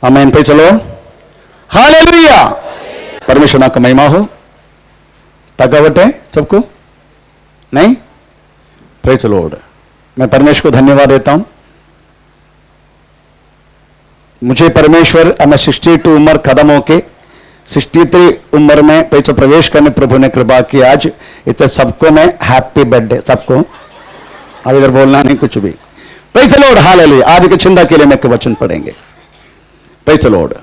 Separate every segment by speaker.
Speaker 1: आमीन पे चलो हालेलुया। परमेश्वर ना का महिमा हो। थकावट है सबको? नहीं? Praise the Lord. मैं परमेश्वर को धन्यवाद देता हूं। मुझे परमेश्वर मैं 62 उम्र खत्म होके 63 उम्र में पैसा प्रवेश करने प्रभु ने कृपा की। आज इतने सबको मैं हैप्पी बर्थडे सबको। अब इधर बोलना नहीं कुछ भी। Praise the Lord hallelujah. आज की चिंता के लिए मैं वचन पढ़ेंगे। Praise the Lord.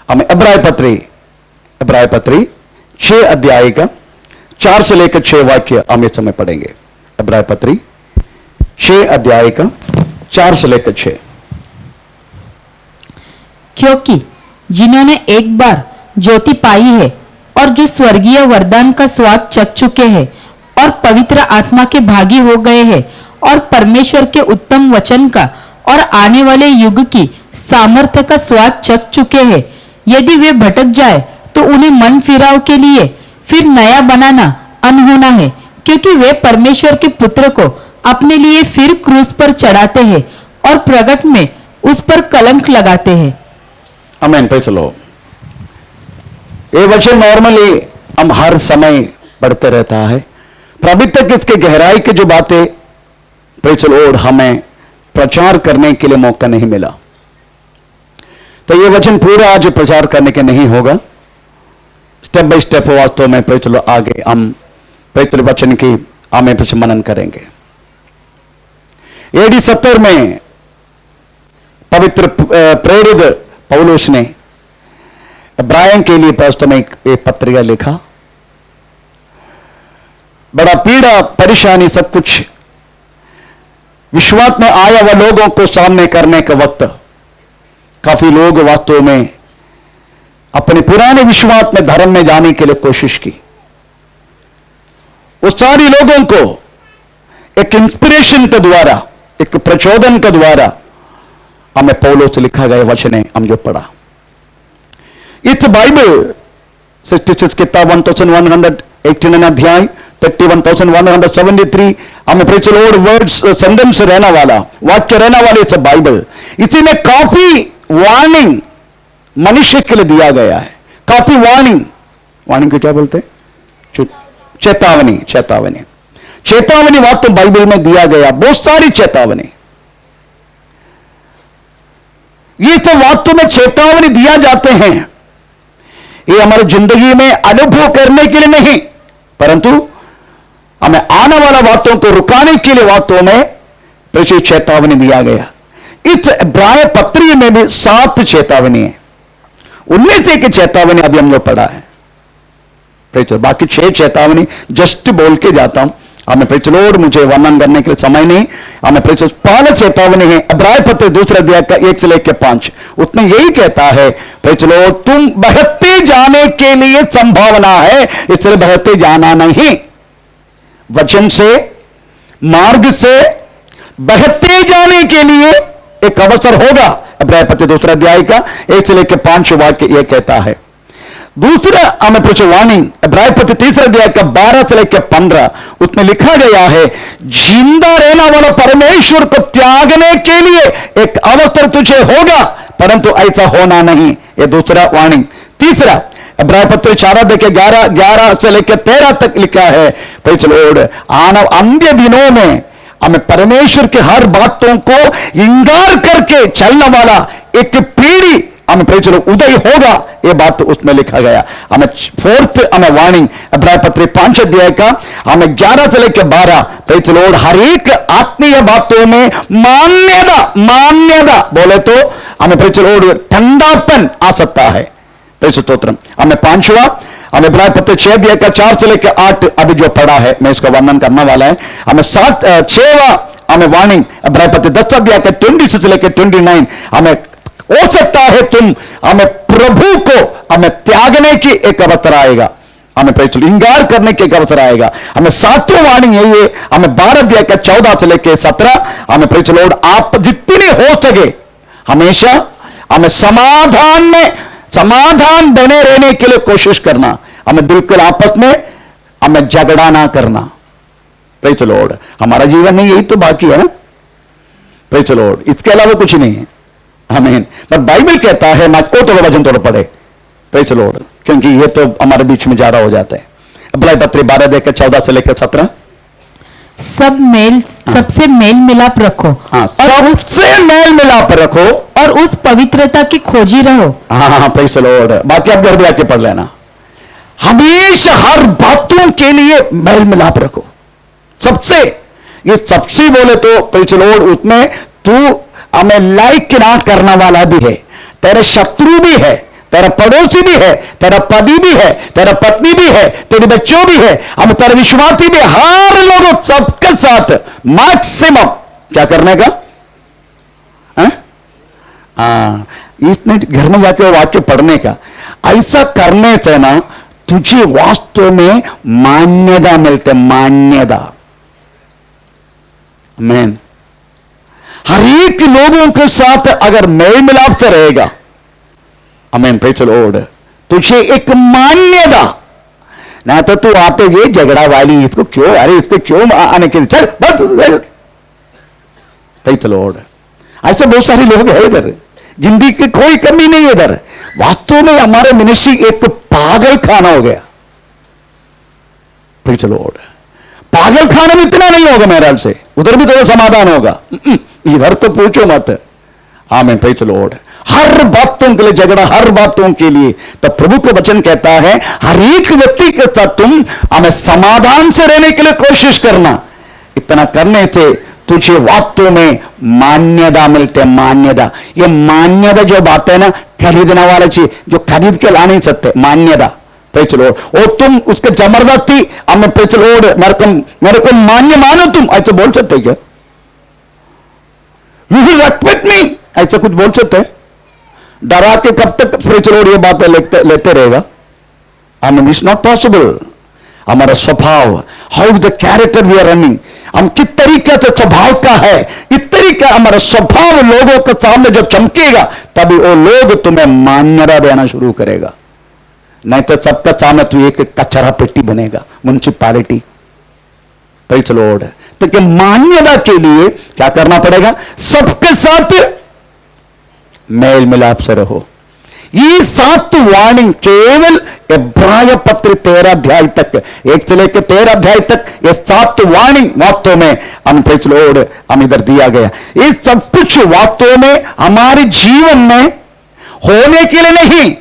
Speaker 1: हमें इब्राय पत्री 6 अध्याय का 4 से लेकर 6 वाक्य हम इस समय पढ़ेंगे। इब्राय पत्री 6 अध्याय का 4 से लेकर 6।
Speaker 2: क्योंकि जिन्होंने एक बार ज्योति पाई है और जो स्वर्गीय वरदान का स्वाद चख चुके हैं और पवित्र आत्मा के भागी हो गए हैं और परमेश्वर के उत्तम वचन का और आने वाले युग की सामर्थ्य का स्वाद चख चुके हैं, यदि वे भटक जाए तो उन्हें मन फिराव के लिए फिर नया बनाना अनहोना है, क्योंकि वे परमेश्वर के पुत्र को अपने लिए फिर क्रूस पर चढ़ाते हैं और प्रगट में उस पर कलंक लगाते हैं।
Speaker 1: आमीन। पे चलो। ये वचन नॉर्मली हम हर समय पढ़ते रहता है, पर अभी तक इसके गहराई की जो बातें प्रेज द लॉर्ड हमें प्रचार करने के लिए मौका नहीं मिला। तो ये वचन पूरा आज प्रचार करने के नहीं होगा। स्टेप बाय स्टेप वास्तव में प्रेज द लॉर्ड आगे हम प्रेज द लॉर्ड वचन की हमें कुछ मनन करेंगे। AD 70 में पवित्र प्रेरित पौलुस ने इब्राहिम के लिए वास्तव में एक पत्रिका लिखा। बड़ा पीड़ा परेशानी सब कुछ विश्वास में आया हुआ लोगों को सामने करने का वक्त काफी लोग वास्तव में अपने पुराने विश्वास में धर्म में जाने के लिए कोशिश की। उस सारी लोगों को एक इंस्पिरेशन के द्वारा एक प्रचोदन के द्वारा हमें पौलुस से लिखा गया वचन है हम जो पढ़ा। इस बाइबल 66 किताब 1189 अध्याय 31,173 हमें praise the Lord words sentence रहने वाला वाक्य रहने वाले इस बाइबल, इसी में काफी वार्निंग मनुष्य के लिए दिया गया है। काफी वार्निंग को क्या बोलते हैं? चेतावनी वाक्य बाइबल में दिया गया। बहुत सारी चेतावनी। ये तो वाक्य में चेतावनी दिया जाते हैं, ये हमारी जिंदगी में अनुभव करने के लिए नहीं, परंतु हमें आने वाला बातों को रुकाने के लिए बातों में प्रचुर चेतावनी दिया गया। इस इब्राय पत्री में भी 7 चेतावनी है। उनमें से एक चेतावनी अभी हम लोग पढ़ा है। बाकी 6 चेतावनी जस्ट बोल के जाता हूं। हमें प्रेज द लॉर्ड मुझे वर्णन करने के लिए समय नहीं। हमें प्रेज पहला चेतावनी है इब्राय पत्र 2 अध्याय का 1 से लेकर 5। उसमें यही कहता है प्रेज द लॉर्ड तुम बहते जाने के लिए संभावना है, इसलिए बहते जाना नहीं। वचन से मार्ग से बहते जाने के लिए एक अवसर होगा। इब्राय पत्र 2 अध्याय का 1 से लेकर 5 वाक्य यह कहता है। दूसरा हमें पूछो वार्निंग इब्राय पत्र 3 अध्याय का 12 से लेकर 15, उसमें लिखा गया है जिंदा रहने वाला परमेश्वर को त्यागने के लिए एक अवसर तुझे होगा, परंतु ऐसा होना नहीं। यह दूसरा वार्निंग। तीसरा इब्राय पत्र 4 अध्याय के 11 से लेकर 13 तक लिखा है प्रेज द लॉर्ड अंत्य दिनों में हमें परमेश्वर के हर बातों को इंकार करके चलने वाला एक पीढ़ी हमें प्रेज द लॉर्ड उदय होगा। यह बात उसमें लिखा गया। हमें फोर्थ हमें वार्निंग इब्राय पत्र 5 अध्याय का हमें 11 से लेकर 12 प्रेज द लॉर्ड हर एक आत्मीय बातों में मान्यता बोले तो हमें प्रेज द लॉर्ड ठंडापन आ सकता है। प्रेज स्तोत्रम। हमें 5वां हमें इब्राय पत्र 6 अध्याय का 4 से लेकर 8 अभी जो पढ़ा है मैं इसका वर्णन करने वाला है। हमें 6वां हमें वार्निंग इब्राय पत्र 10 अध्याय का 26 से लेकर 29 हमें हो सकता है तुम हमें प्रभु को हमें त्यागने की एक अवसर आएगा, हमें इंकार करने की एक अवसर आएगा। हमें 7वां वार्निंग यही है हमें 12 अध्याय का 14 से लेकर 17 हमें प्रेज द लॉर्ड आप जितने हो सके हमेशा हमें समाधान बने रहने के लिए कोशिश करना। हमें बिल्कुल आपस में हमें झगड़ा ना करना। Praise the Lord. हमारा जीवन में यही तो बाकी है ना। Praise the Lord. इसके अलावा कुछ नहीं है। आमीन। पर बाइबल कहता है, मैं वो थोड़ा वचन थोड़ा पढ़े, प्रेज़ द लॉर्ड, क्योंकि ये तो हमारे बीच में ज्यादा हो जाता है। अप्लाई पत्री 12 देकर 14 से लेकर 17।
Speaker 2: सबसे मेल मिलाप रखो
Speaker 1: हाँ, सबसे मेल मिलाप रखो
Speaker 2: और उस पवित्रता की खोजी रहो।
Speaker 1: हाँ, प्रेज़ द लॉर्ड। बाकी आप घर भी आके पढ़ लेना। हमेशा हर बातों के लिए मेल मिलाप रखो। सबसे, ये सबसे बोले तो प्रेज़ द लॉर्ड, उसमें तू हमें लाइक ना करने वाला भी है, तेरे शत्रु भी है, तेरा पड़ोसी भी है, तेरा पति भी है, तेरा पत्नी भी है, तेरे बच्चों भी है, हम तेरे विश्वासी भी, हर लोगों सबके साथ मैक्सिमम क्या करने का? इतने घर में जाके वाक्य पढ़ने का। ऐसा करने से ना तुझे वास्तव में मान्यता मिलते, मान्यता। आमीन। हर एक लोगों के साथ अगर मेल मिलाप से रहेगा, आमीन, प्रेज़ द लॉर्ड, तुझे एक मान्यता ना, तो तू आते ये झगड़ा वाली, इसको क्यों, अरे इसको क्यों आने के लिए, चल बस, प्रेज़ द लॉर्ड। ऐसे बहुत सारे लोग हैं इधर, जिंदगी की कोई कमी नहीं है इधर। वास्तव में हमारे मिनिस्ट्री एक पागल खाना हो गया, प्रेज़ द लॉर्ड। पागल खाने में इतना नहीं होगा मेरे ख्याल से, उधर भी थोड़ा समाधान होगा, इधर तो पूछो मत। आमीन, प्रेज़ द लॉर्ड। हर बातों के लिए झगड़ा, हर बातों के लिए, तो प्रभु का वचन कहता है हर एक व्यक्ति के साथ तुम हमें समाधान से रहने के लिए कोशिश करना। इतना करने से तुझे वास्तव में मान्यता मिलते, मान्यता। ये मान्यता जो बात है ना, खरीदने वाला चीज जो खरीद के ला नहीं सकते, मान्यता, प्रेज़ द लॉर्ड। और तुम उसके जबरदस्ती हमें, प्रेज़ द लॉर्ड, मेरे को मान्य मानो, तुम ऐसे बोल सकते क्या? यू विल रेस्पेक्ट मी, ऐसा कुछ बोल सकते हैं? डरा के कब तक प्रेज़ द लॉर्ड ये बातें लेते रहेगा? आमीन, इट्स नॉट पॉसिबल। हमारा स्वभाव, how the character we are running, हम किस तरीके से स्वभाव का है, इस तरीका हमारा स्वभाव लोगों के सामने जब चमकेगा, तभी वो लोग तुम्हें मान्यता देना शुरू करेगा। नहीं तो सबका सामने तू एक कचरा पेटी बनेगा, म्युनिसिपालिटी, प्रेज़ द लॉर्ड। तो कि मान्यता के लिए क्या करना पड़ेगा? सबके साथ मेल मिलाप से रहो। ये 7 वार्निंग केवल इब्राय पत्र 13 अध्याय तक, 1 से लेकर 13 अध्याय तक, ये 7 वार्निंग वास्तव में हम, प्रेज़ द लॉर्ड, हम इधर दिया गया। ये सब कुछ वास्तव में हमारे जीवन में होने के लिए नहीं,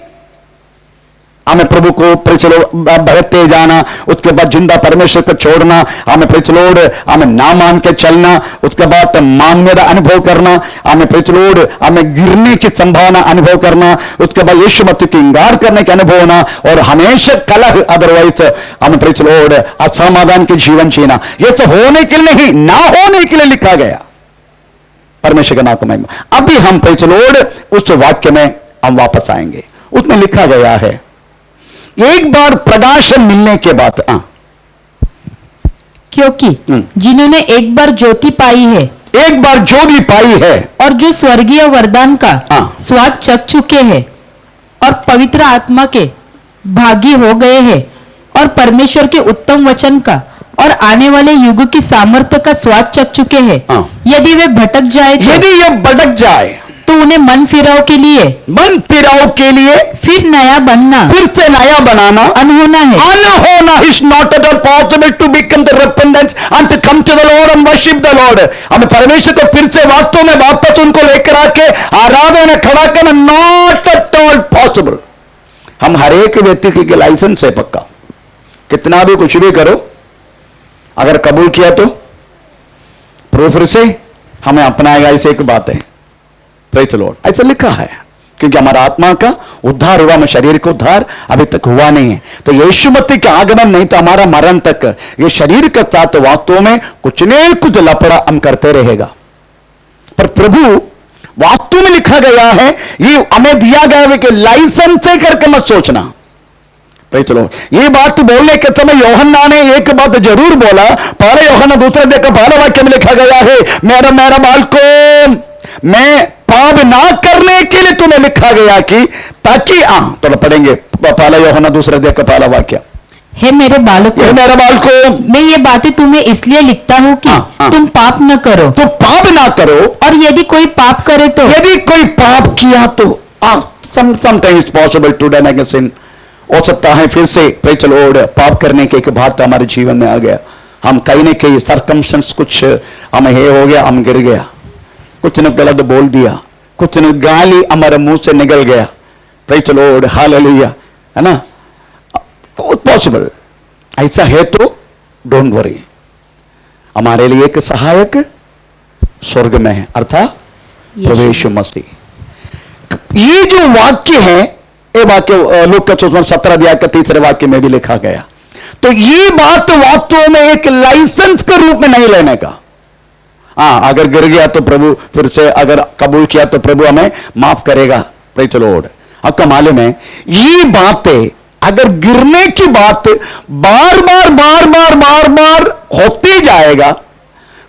Speaker 1: हमें प्रभु को, प्रेज़ द लॉर्ड, भरते जाना, उसके बाद जिंदा परमेश्वर को छोड़ना, हमें, प्रेज़ द लॉर्ड, हमें ना मान के चलना, उसके बाद मान्यता अनुभव करना, हमें, प्रेज़ द लॉर्ड, हमें गिरने की संभावना अनुभव करना, उसके बाद यीशु मसीह की इंकार करने का अनुभव होना, और हमेशा कलह, अदरवाइज हमें, प्रेज़ द लॉर्ड, असमाधान के जीवन जीना। ये तो होने के लिए नहीं, ना होने के लिए लिखा गया। परमेश्वर का नाम का महिमा। अभी हम, प्रेज़ द लॉर्ड, उस वाक्य में हम वापस आएंगे। उसमें लिखा गया है, एक बार प्रकाशन मिलने के बाद,
Speaker 2: क्योंकि जिन्होंने एक बार ज्योति पाई है,
Speaker 1: एक बार जो भी पाई है,
Speaker 2: और जो स्वर्गीय वरदान का स्वाद चख चुके हैं और पवित्र आत्मा के भागी हो गए हैं और परमेश्वर के उत्तम वचन का और आने वाले युग की सामर्थ्य का स्वाद चख चुके हैं, यदि वे भटक जाए,
Speaker 1: यदि ये भटक जाए,
Speaker 2: तो उन्हें मन फिराव के लिए, फिर नया बनना,
Speaker 1: फिर से नया बनाना
Speaker 2: अनहोना है।
Speaker 1: अनहोना is not at all possible to become the repentance and to come to the Lord and worship the Lord। हमें परमेश्वर को फिर से वास्तव में वापस उनको लेकर आके आराधना खड़ा करना, नॉट एट ऑल पॉसिबल। हम हर एक व्यक्ति के लाइसेंस है पक्का, कितना भी कुछ भी करो, अगर कबूल किया तो प्रूफ से हमें अपनाएगा, ऐसे एक बात है, प्रेज़ द लॉर्ड। ऐसा लिखा है, क्योंकि हमारा आत्मा का उद्धार हुआ, में शरीर का उद्धार अभी तक हुआ नहीं है। तो यीशु मसीह का आगमन नहीं तो हमारा मरण तक ये शरीर के साथ वास्तव में कुछ नहीं कुछ लफड़ा हम करते रहेगा। पर प्रभु वास्तव में लिखा गया है, ये हमें दिया गया है कि लाइसेंस से करके मत सोचना, प्रेज़ द लॉर्ड। ये बात बोलने के समय यूहन्ना ने एक बात जरूर बोला, पहले यूहन्ना 2 अध्याय का 12 वाक्य में लिखा गया है, मेरा बालकों, मैं पाप ना करने के लिए तुम्हें लिखा गया कि ताकि, तो पढ़ेंगे पहला यूहन्ना 2 अध्याय का 1 वाक्य।
Speaker 2: हे मेरे बालकों,
Speaker 1: ये मेरे बालकों,
Speaker 2: मैं ये बातें तुम्हें इसलिए लिखता हूँ कि
Speaker 1: हाँ।
Speaker 2: तुम पाप न करो।
Speaker 1: तो पाप ना करो,
Speaker 2: और यदि कोई पाप करे तो
Speaker 1: यदि कोई पाप किया तो sometimes possible to done against sin, हो सकता है फिर से प्रेज द लॉर्ड पाप करने के एक बात हमारे जीवन में आ गया, हम कहीं न कहीं सरकमस्टेंस कुछ हमें हे हो गया, हम गिर गया, कुछ न गलत बोल दिया, कुछ न गाली हमारे मुंह से निकल गया, प्रेज द लॉर्ड, हालेलुया, है ना, पॉसिबल। ऐसा है तो डोंट वरी, हमारे लिए एक सहायक स्वर्ग में है, अर्थात प्रभु यीशु मसीह। ये जो वाक्य है, ये वाक्य लूका का 17 अध्याय का 3 वाक्य में भी लिखा गया। तो ये बात वास्तव में एक लाइसेंस के रूप में नहीं लेने का। हाँ, अगर गिर गया तो प्रभु फिर से अगर कबूल किया तो प्रभु हमें माफ करेगा, प्रेज द लॉर्ड। आपका मालूम है ये बातें, अगर गिरने की बात बार बार होती जाएगा,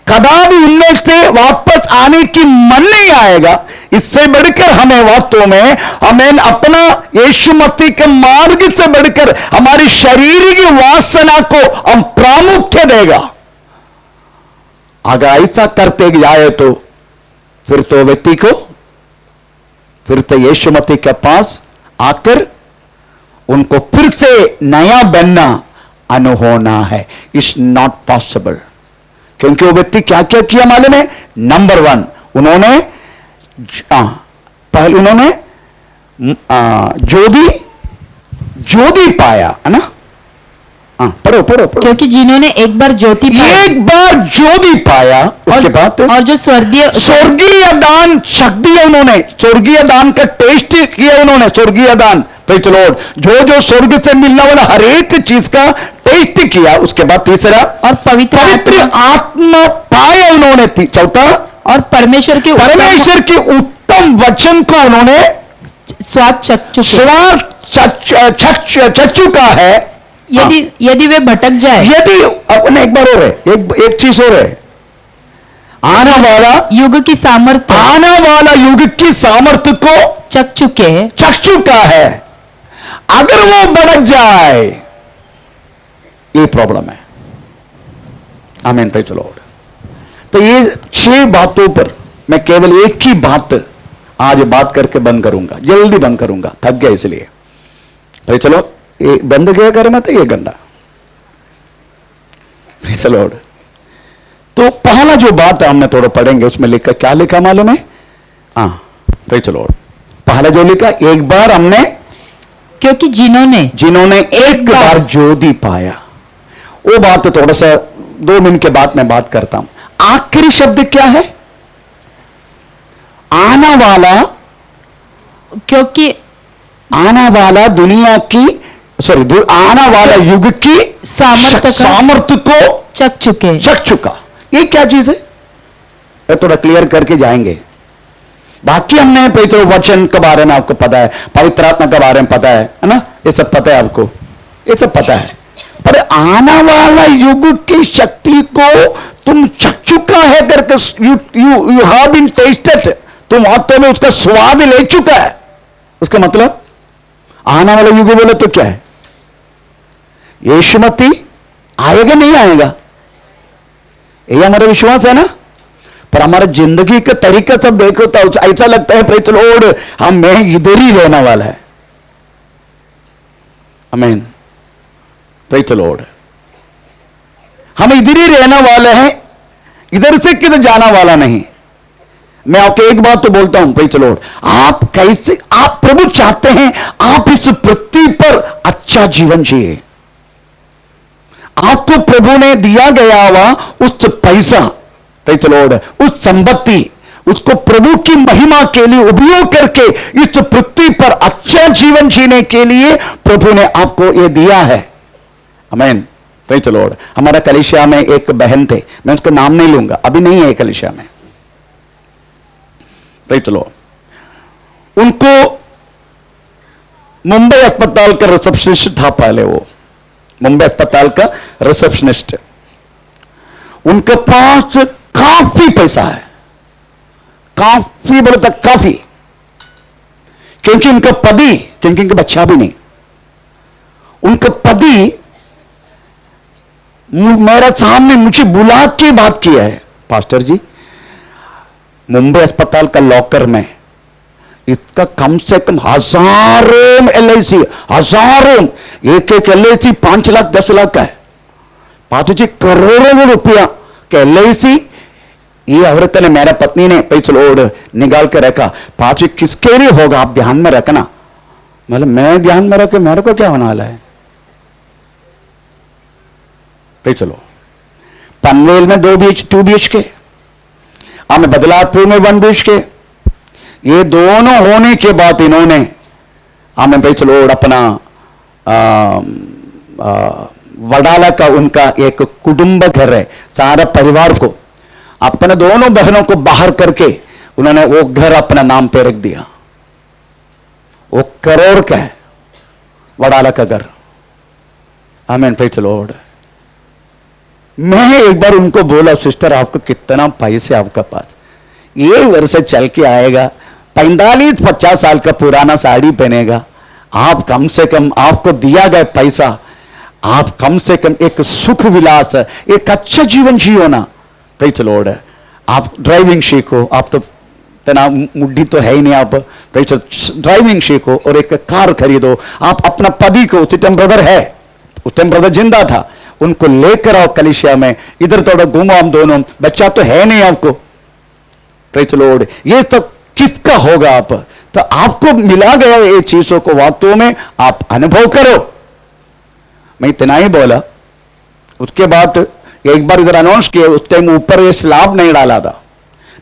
Speaker 1: कदापि उनमें से वापस आने की मन नहीं आएगा। इससे बढ़कर हमें वास्तव में हमें अपना यीशु मसीह के मार्ग से बढ़कर हमारी शारीरिक वासना को हम प्रामुख्य देगा। अगर ऐसा करते जाए तो फिर तो व्यक्ति को फिर से यीशु मसीह के पास आकर उनको फिर से नया बनना अनहोना है, इट्स नॉट पॉसिबल। क्योंकि वो व्यक्ति क्या क्या किया मालूम है? नंबर 1, उन्होंने पहले उन्होंने ज्योति पाया, है ना। पढ़ो।
Speaker 2: क्योंकि जिन्होंने एक बार ज्योति
Speaker 1: पाया उसके बाद
Speaker 2: और जो
Speaker 1: स्वर्गीय दान शक्ति है, उन्होंने स्वर्गीय दान का टेस्ट किया, उन्होंने स्वर्गीय दान, प्रेज द लॉर्ड, जो स्वर्ग से मिलने वाला हर एक चीज का टेस्ट किया। उसके बाद तीसरा, और पवित्र आत्मा पाया उन्होंने। चौथा, और परमेश्वर के उत्तम वचन को उन्होंने स्वाद चखुका है।
Speaker 2: यदि वे भटक जाए,
Speaker 1: यदि अपने एक बार और है, एक चीज और है, आने वाला युग की सामर्थ्य को
Speaker 2: चख
Speaker 1: चुका है। अगर वो भटक जाए, ये प्रॉब्लम है। आमीन, प्रेज द लॉर्ड। तो ये 6 बातों पर मैं केवल एक ही बात आज बात करके बंद करूंगा, जल्दी बंद करूंगा, थक गया इसलिए। भाई चलो, ये बंद गया करे मत ये गंदा, प्रेज द लॉर्ड। तो पहला जो बात हमने थोड़ा पढ़ेंगे, उसमें लिखा, क्या लिखा मालूम है? Praise the Lord. पहला जो लिखा, एक बार हमने,
Speaker 2: क्योंकि जिन्होंने
Speaker 1: एक बार ज्योति पाया, वो बात थोड़ा सा 2 मिनट के बाद मैं बात करता हूं। आखिरी शब्द क्या है? आना वाला,
Speaker 2: क्योंकि
Speaker 1: आना वाला दुनिया की आना वाला युग की सामर्थ्य को
Speaker 2: चख
Speaker 1: चुका। ये क्या चीज है? ये थोड़ा क्लियर करके जाएंगे। बाकी हमने तो वचन के बारे में आपको पता है, पवित्र आत्मा के बारे में पता है ना, ये सब पता है आपको, ये सब पता है। पर आना वाला युग की शक्ति को तुम चख चुका है करके, यू हैव बीन टेस्टेड, तुम वास्तव में उसका स्वाद ले चुका है। उसका मतलब आना वाला युग बोले तो क्या है? यीशु मसीह आएगा नहीं आएगा, ये हमारा विश्वास है ना। पर हमारा जिंदगी का तरीका सब देखो तो ऐसा लगता है प्रेज द लॉर्ड, मैं इधर ही रहने वाला है। आमीन, प्रेज द लॉर्ड। हम इधर ही रहने वाले हैं, इधर से किधर जाना वाला नहीं। मैं आपको एक बात तो बोलता हूं, प्रेज द लॉर्ड, आप कैसे, आप प्रभु चाहते हैं आप इस पृथ्वी पर अच्छा जीवन जिए। आपको प्रभु ने दिया गया हुआ उस पैसा, प्रेज द लॉर्ड, उस संपत्ति, उसको प्रभु की महिमा के लिए उपयोग करके इस पृथ्वी पर अच्छा जीवन जीने के लिए प्रभु ने आपको यह दिया है। आमीन, प्रेज द लॉर्ड। हमारा कलीसिया में एक बहन थे, मैं उसका नाम नहीं लूंगा, अभी नहीं है कलीसिया में, प्रेज द लॉर्ड। उनको मुंबई अस्पताल का रिसेप्शनिस्ट था पहले, वो मुंबई अस्पताल का रिसेप्शनिस्ट। उनके पास काफी पैसा है, काफी बोले तक काफी, क्योंकि उनका पति, क्योंकि उनका बच्चा भी नहीं, उनका पति मेरा सामने मुझे बुला के बात किया है, पास्टर जी मुंबई अस्पताल का लॉकर में इसका कम से कम हजारों LIC, हजारों, एक एक LIC 5 लाख 10 लाख का है। पास्टर जी करोड़ों रुपया के LIC ये औरत ने, मेरा पत्नी ने पैसे लोड निकाल के रखा। पास्टर किसके लिए होगा आप ध्यान में रखना। मतलब मैं ध्यान में रखे मेरे को क्या होने वाला है। चलो पनवेल में 2 BHK, हमें बदलापुर में 1 BHK। ये दोनों होने के बाद इन्होंने हमें चलो अपना वडाला का उनका एक कुटुंब घर है, सारा परिवार को, अपने दोनों बहनों को बाहर करके उन्होंने वो घर अपना नाम पे रख दिया। वो करोड़ का है वडाला का घर। आमीन, प्रेज़ द लॉर्ड। मैं एक बार उनको बोला, सिस्टर आपको कितना पैसे आपका पास, ये वर्ष चल के आएगा, 45-50 साल का पुराना साड़ी पहनेगा, आप कम से कम आपको दिया गया पैसा, आप कम से कम एक सुख विलास, एक अच्छा जीवन जियो ना। Praise the Lord. आप ड्राइविंग सीखो, आप तो तना मुड्ढी तो है ही नहीं, आप ड्राइविंग सीखो और एक कार खरीदो। आप अपना पति को, उस टाइम ब्रदर है, उस टाइम ब्रदर जिंदा था, उनको लेकर आओ कलिसिया में, इधर थोड़ा घूमो हम दोनों, बच्चा तो है नहीं आपको। Praise the Lord. ये सब किसका होगा आप, तो आपको मिला गया ये चीजों को वास्तव में आप अनुभव करो। मैं इतना ही बोला। उसके बाद एक बार इधर अनाउंस किया, उस टाइम ऊपर ये स्लैब नहीं डाला था,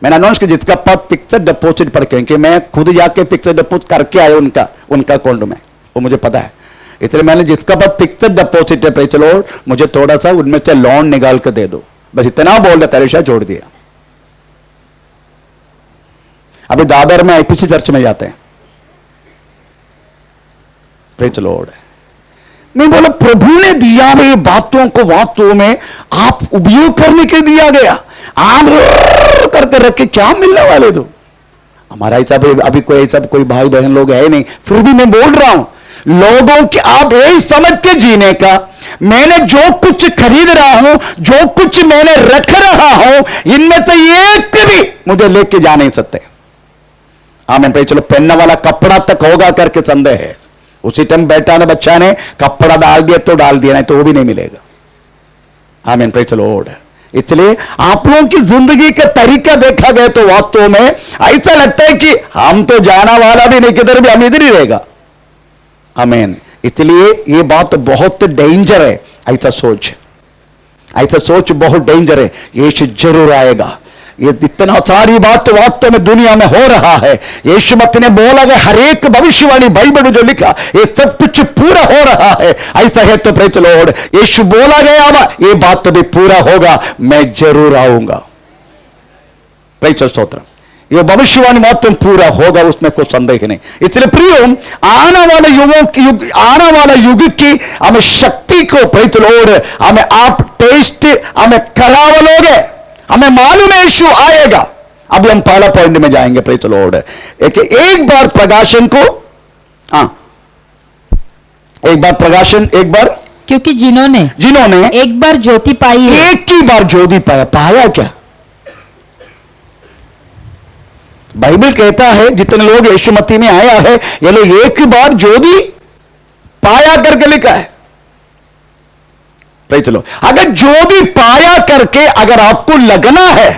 Speaker 1: मैंने अनाउंस किया जिसका पास फिक्स्ड डिपॉजिट पर, क्योंकि मैं खुद जाके फिक्स्ड डिपॉजिट करके आया उनका अकाउंट में, वो मुझे पता है। इसलिए मैंने जिसका पास फिक्स्ड डिपॉजिट है, प्रेज़ द लॉर्ड, मुझे थोड़ा सा उनमें से लोन निकाल कर दे दो, बस इतना बोल रहा, तरीशा जोड़ दिया। अभी दादर में IPC चर्च में जाते हैं। Praise the Lord. मैं बोला प्रभु ने दिया हुई बातों को वास्तव में आप उपयोग करने के दिया गया, आप करके रख के क्या मिलने वाले तो। हमारा ऐसा अभी कोई ऐसा कोई भाई बहन लोग है नहीं, फिर भी मैं बोल रहा हूं लोगों की आप यही समझ के जीने का, मैंने जो कुछ खरीद रहा हूं, जो कुछ मैंने रख रहा हूं, इनमें से एक भी मुझे लेके जा नहीं सकते। आमीन। पे चलो पहनने वाला कपड़ा तक होगा करके संदेह है। उसी टाइम बेटा ने बच्चा ने कपड़ा डाल दिया तो डाल दिया, नहीं तो वो भी नहीं मिलेगा। आमीन। Praise the Lord. इसलिए आप लोगों की जिंदगी का तरीका देखा गया तो वास्तव में ऐसा लगता है कि हम तो जाना वाला भी नहीं, किधर भी हम इधर ही रहेगा। आमीन। इसलिए ये बात बहुत डेंजर है, ऐसा सोच बहुत डेंजर है। यीशु जरूर आएगा। ये इतना सारी बात वास्तव में दुनिया में हो रहा है। यीशु मसीह ने बोला कि हर एक भविष्यवाणी बाइबल में जो लिखा, ये सब कुछ पूरा हो रहा है। ऐसा है तो प्रेज़ द लॉर्ड, यीशु बोला गया ये बात तो भी पूरा होगा, मैं जरूर आऊंगा। प्रेज़ द स्तोत्र। ये भविष्यवाणी मात्र पूरा होगा, उसमें कोई संदेह नहीं। इसलिए प्रियो, आने वाला युग की हमें शक्ति को प्रेज़ द लॉर्ड हमें आप टेस्ट हमें करावलोगे, हमें मालूम है यीशु आएगा। अभी हम पहला पॉइंट में जाएंगे। Praise the Lord. एक बार प्रकाशन को, एक बार
Speaker 2: क्योंकि जिन्होंने एक बार ज्योति पाई है,
Speaker 1: एक ही बार ज्योति पाया क्या? बाइबल कहता है जितने लोग यीशु मसीह में आया है, ये लोग एक ही बार ज्योति पाया करके लिखा है। चलो, अगर ज्योति पाया करके अगर आपको लगना है,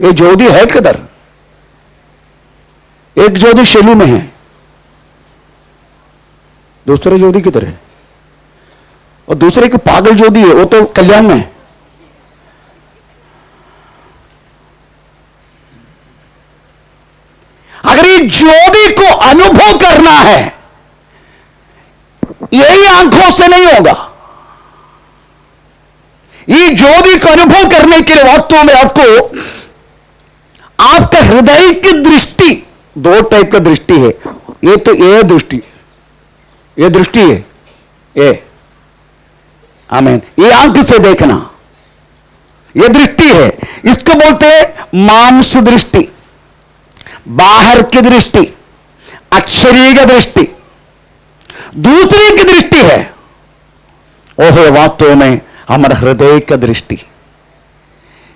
Speaker 1: ये ज्योति है किधर? एक ज्योति शेलू में है, दूसरा ज्योति किधर है? और दूसरे की पागल ज्योति है, वो तो कल्याण में है। अगर ये ज्योति को अनुभव करना है, यही आंखों से नहीं होगा। ये ज्योति को अनुभव करने के लिए वास्तव में आपको आपका हृदय की दृष्टि, 2 टाइप का दृष्टि है। ये तो ये दृष्टि है, ये आमीन, ये आंख से देखना, ये दृष्टि है। इसको बोलते हैं मांस दृष्टि, बाहर की दृष्टि, अक्षरीय दृष्टि। दूसरी की दृष्टि है, ओह वास्तव में हमारा हृदय का दृष्टि,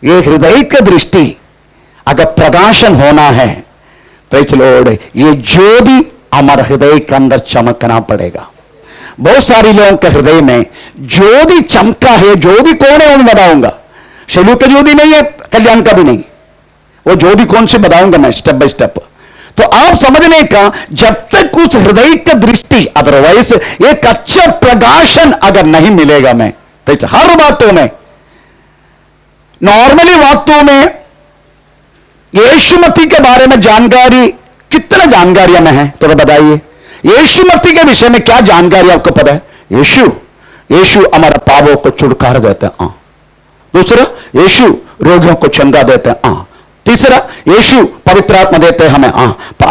Speaker 1: ये हृदय का दृष्टि अगर प्रकाशन होना है, प्रेज़ द लॉर्ड, ये ज्योति हमारे हृदय के अंदर चमकना पड़ेगा। बहुत सारे लोगों के हृदय में ज्योति चमका है। ज्योति कौन है, मैं बताऊंगा। शैलू का ज्योति नहीं है, कल्याण का भी नहीं। वो ज्योति कौन से बताऊंगा मैं स्टेप बाय स्टेप। तो आप समझने का, जब तक उस हृदय का दृष्टि, अदरवाइज एक अच्छा प्रकाशन अगर नहीं मिलेगा, मैं तो हर बातों में, नॉर्मली बातों में यीशु मसीह के बारे में जानकारी कितना जानकारी हमें है, तो बताइए यीशु मसीह के विषय में क्या जानकारी आपको पता है? यीशु हमारे पापों को छुटकारा देते हैं। दूसरा, यीशु रोगियों को चंगा देते हैं। तीसरा, यीशु पवित्र आत्मा देते हैं हमें।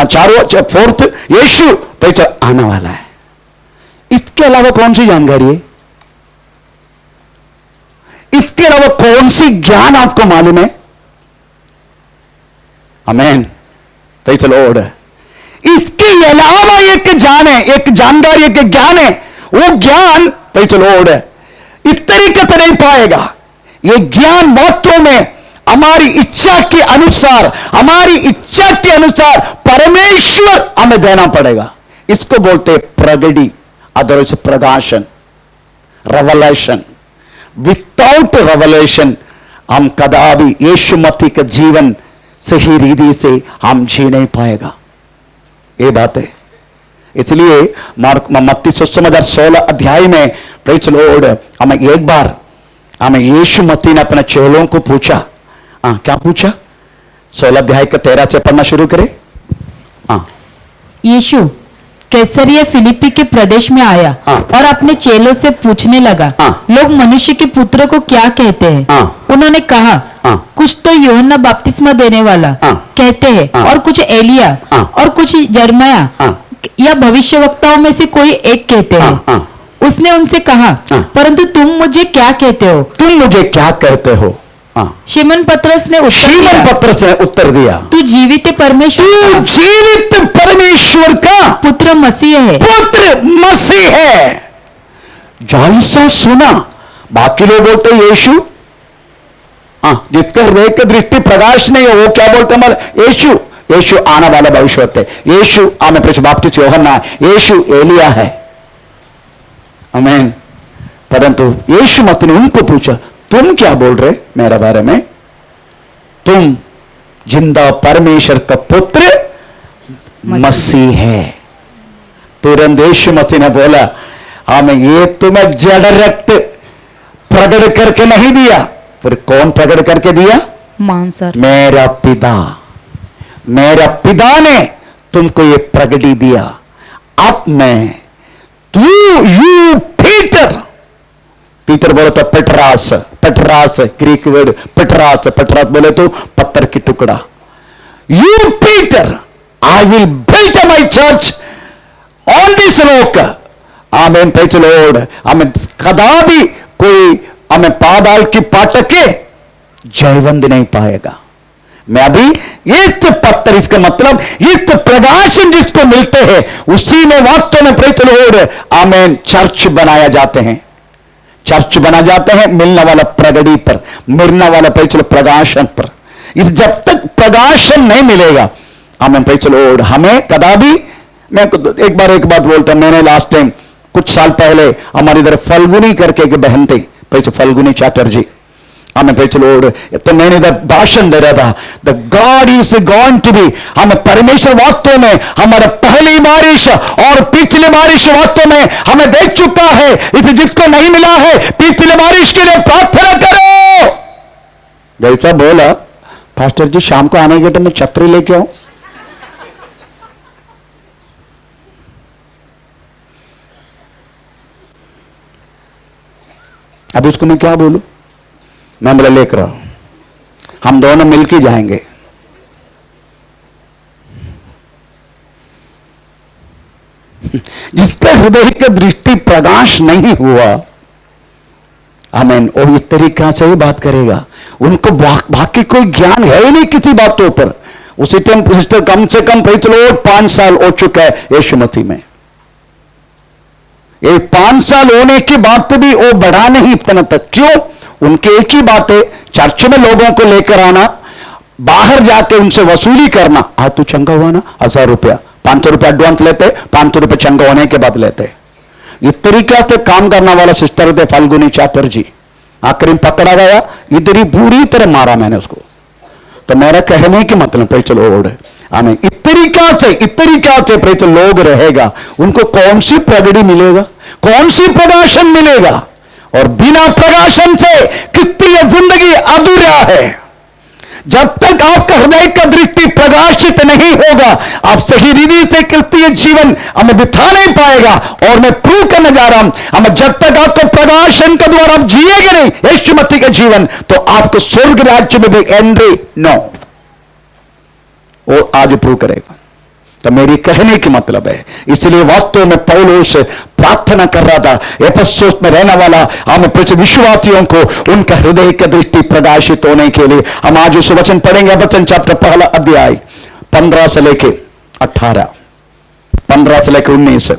Speaker 1: चारों फोर्थ, यीशु पवित्र आने वाला है। इसके अलावा कौन सी जानकारी है? इसके अलावा कौन सी ज्ञान आपको मालूम है? आमीन, प्रेज़ द लॉर्ड। इसके अलावा एक ज्ञान है, एक जानकारी, एक ज्ञान है। वो ज्ञान, प्रेज़ द लॉर्ड, इस तरीके से नहीं पाएगा। ये ज्ञान वास्तव में हमारी इच्छा के अनुसार, हमारी इच्छा के अनुसार परमेश्वर हमें देना पड़ेगा। इसको बोलते हैं प्रगति, अदरवाइज प्रकाशन, रेवलेशन। विदाउट रेवलेशन हम कदापि यीशु मसीह के जीवन सही रीति से हम जी नहीं पाएगा। ये बात है। इसलिए मत्ती सुसमाचार 16 अध्याय में, प्रेज़ द लॉर्ड, हमें एक बार हमें यीशु मसीह ने अपने चेलों को पूछा। क्या पूछा? 16 अध्याय का 13 से पढ़ना शुरू करें।
Speaker 2: यीशु कैसरिया फिलिप्पी के प्रदेश में आया और अपने चेलों से पूछने लगा, लोग मनुष्य के पुत्र को क्या कहते हैं? उन्होंने कहा, कुछ तो यूहन्ना बपतिस्मा देने वाला कहते हैं, और कुछ एलिया, और कुछ यिर्मयाह या भविष्यवक्ताओं में से कोई एक कहते हैं। उसने उनसे कहा, परंतु तुम मुझे क्या कहते हो?
Speaker 1: तुम मुझे क्या कहते हो?
Speaker 2: शिमोन पतरस ने
Speaker 1: उत्तर दिया,
Speaker 2: तू जीवित
Speaker 1: परमेश्वर का
Speaker 2: पुत्र मसीह है।
Speaker 1: पुत्र मसीह है। जैसा सुना, बाकी लोग बोलते यीशु, जिसके हृदय की दृष्टि प्रकाश नहीं है, वो क्या बोलते हमारे? यीशु आने वाला भविष्य होते, यीशु हमें बपतिस्मा यूहन्ना है, यीशु एलिया है। आमीन। परंतु यीशु मसीह ने उनको पूछा, तुम क्या बोल रहे मेरे बारे में? तुम जिंदा परमेश्वर का पुत्र मसीह है। तुरंत यीशु मसीह ने बोला, हमें ये तुम्हें जड़ रक्त प्रकट करके नहीं दिया, फिर कौन प्रकट करके दिया?
Speaker 2: मांसर,
Speaker 1: मेरा पिता ने तुमको ये प्रगति दिया। अब मैं, यू पीटर बोले तो पेट्रास ग्रीक वर्ड पेट्रास बोले तो पत्थर की टुकड़ा। You Peter, I will build my church on this rock. आमीन, प्रेज़ द लॉर्ड। हमें कदापि कोई हमें पादाल की पाटके जयवंत नहीं पाएगा। मैं अभी एक पत्थर, इसका मतलब एक प्रकाशन जिसको मिलते हैं, उसी में वास्तव में, प्रेज़ द लॉर्ड, आमीन, चर्च बनाया जाते हैं। चर्च बना जाते हैं मिलने वाला प्रगति पर, मिलने वाला प्रकाशन पर। इस जब तक प्रकाशन नहीं मिलेगा, हमें प्रेज़ द लॉर्ड, हमें कदापि, मैं एक बात बोलता हूं। मैंने लास्ट टाइम कुछ साल पहले हमारी इधर फल्गुनी करके एक बहन थी, फल्गुनी चैटर्जी, हमें प्रेज़ द लॉर्ड, तो मैंने इधर भाषण दे रहा था, the God is going to be, हमें परमेश्वर वास्तव में हमारा पहली बारिश और पिछली बारिश वास्तव में हमें दे चुका है। इसे जिसको नहीं मिला है, पिछली बारिश के लिए प्रार्थना करो। जैसा बोला, पास्टर जी शाम को आने के तो मैं छतरी लेके आऊं। अब इसको मैं क्या बोलूं? मैं बोला लेकर आओ, हम दोनों मिलकर जाएंगे। जिसका हृदय का दृष्टि प्रकाश नहीं हुआ, आमीन, वो इस तरीका से ही बात करेगा। उनको बाकी कोई ज्ञान है ही नहीं किसी बातों पर। उसी टाइम सिस्टर कम से कम 5 साल हो चुका है यीशु मसीह में। ये 5 साल होने के बाद भी वो बढ़ा नहीं इतना तक। क्यों? उनके एक ही बात है, चर्च में लोगों को लेकर आना, बाहर जाके उनसे वसूली करना। आज तू चंगा हुआ ना, 1000 रुपया, 500 रुपया एडवांस लेते, 500 रुपया चंगा होने के बाद लेते। इस तरीका से काम करने वाला सिस्टर थे फाल्गुनी चैटर्जी। आखिर में पकड़ा गया, इधर ही बुरी तरह मारा मैंने उसको। तो मेरा कहने की मतलब भाई चलो हमें इस तरीका से भाई तो लोग रहेगा, उनको कौन सी प्रगति मिलेगा, कौन सी प्रकाशन मिलेगा? और बिना प्रकाशन से क्रिस्तीय जिंदगी अधूरा है। जब तक आपका हृदय का दृष्टि प्रकाशित नहीं होगा, आप सही रीति से क्रिस्तीय जीवन हमें बिता नहीं पाएगा। और मैं प्रूव करने जा रहा हूं, हमें जब तक आपको प्रकाशन के द्वारा आप जिएंगे नहीं यीशु मसीह का जीवन, तो आपको स्वर्ग राज्य में भी एंट्री नो, वो आज प्रूव करेगा। तो मेरी कहने की मतलब है, इसलिए वास्तव में पौलुस प्रार्थना कर रहा था एफेसुस में रहने वाला हमें विश्वासियों को उनका हृदय की दृष्टि प्रकाशित होने के लिए। हम आज उस वचन पढ़ेंगे, वचन चैप्टर 1 अध्याय 15 से लेके 18, 15 से लेके 19।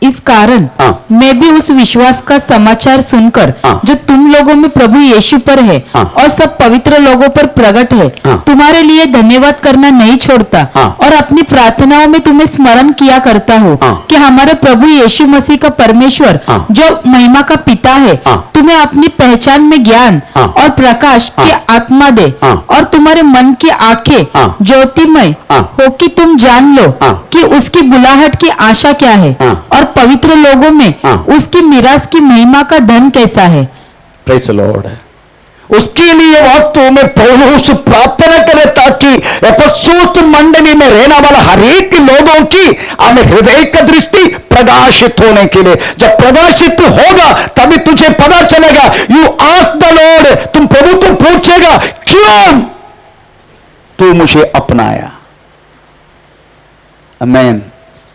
Speaker 2: इस कारण
Speaker 1: हाँ।
Speaker 2: मैं भी उस विश्वास का समाचार सुनकर
Speaker 1: हाँ।
Speaker 2: जो तुम लोगों में प्रभु यीशु पर है
Speaker 1: हाँ।
Speaker 2: और सब पवित्र लोगों पर प्रकट है,
Speaker 1: हाँ।
Speaker 2: तुम्हारे लिए धन्यवाद करना नहीं छोड़ता।
Speaker 1: हाँ।
Speaker 2: और अपनी प्रार्थनाओं में तुम्हें स्मरण किया करता हूँ
Speaker 1: हाँ।
Speaker 2: कि हमारे प्रभु यीशु मसीह का परमेश्वर
Speaker 1: हाँ।
Speaker 2: जो महिमा का पिता है
Speaker 1: हाँ।
Speaker 2: तुम्हें अपनी पहचान में ज्ञान
Speaker 1: हाँ।
Speaker 2: और प्रकाश
Speaker 1: हाँ।
Speaker 2: की आत्मा दे,
Speaker 1: हाँ।
Speaker 2: और तुम्हारे मन की आंखें
Speaker 1: हाँ।
Speaker 2: ज्योतिमय
Speaker 1: हाँ।
Speaker 2: हो कि तुम जान लो
Speaker 1: हाँ।
Speaker 2: कि उसकी बुलाहट की आशा क्या है,
Speaker 1: हाँ।
Speaker 2: और पवित्र लोगों में
Speaker 1: हाँ।
Speaker 2: उसकी मिरास की महिमा का धन कैसा है।
Speaker 1: Praise the Lord. उसके लिए वास्तव में पौलुस प्रार्थना करे ताकि एफेसुस मंडली में रहने वाला हर एक लोगों की हमें हृदय का दृष्टि प्रकाशित होने के लिए, जब प्रकाशित होगा तभी तुझे पता चलेगा। यू आस्क द लॉर्ड, तुम प्रभु को पूछेगा क्यों तू मुझे अपनाया। आमीन।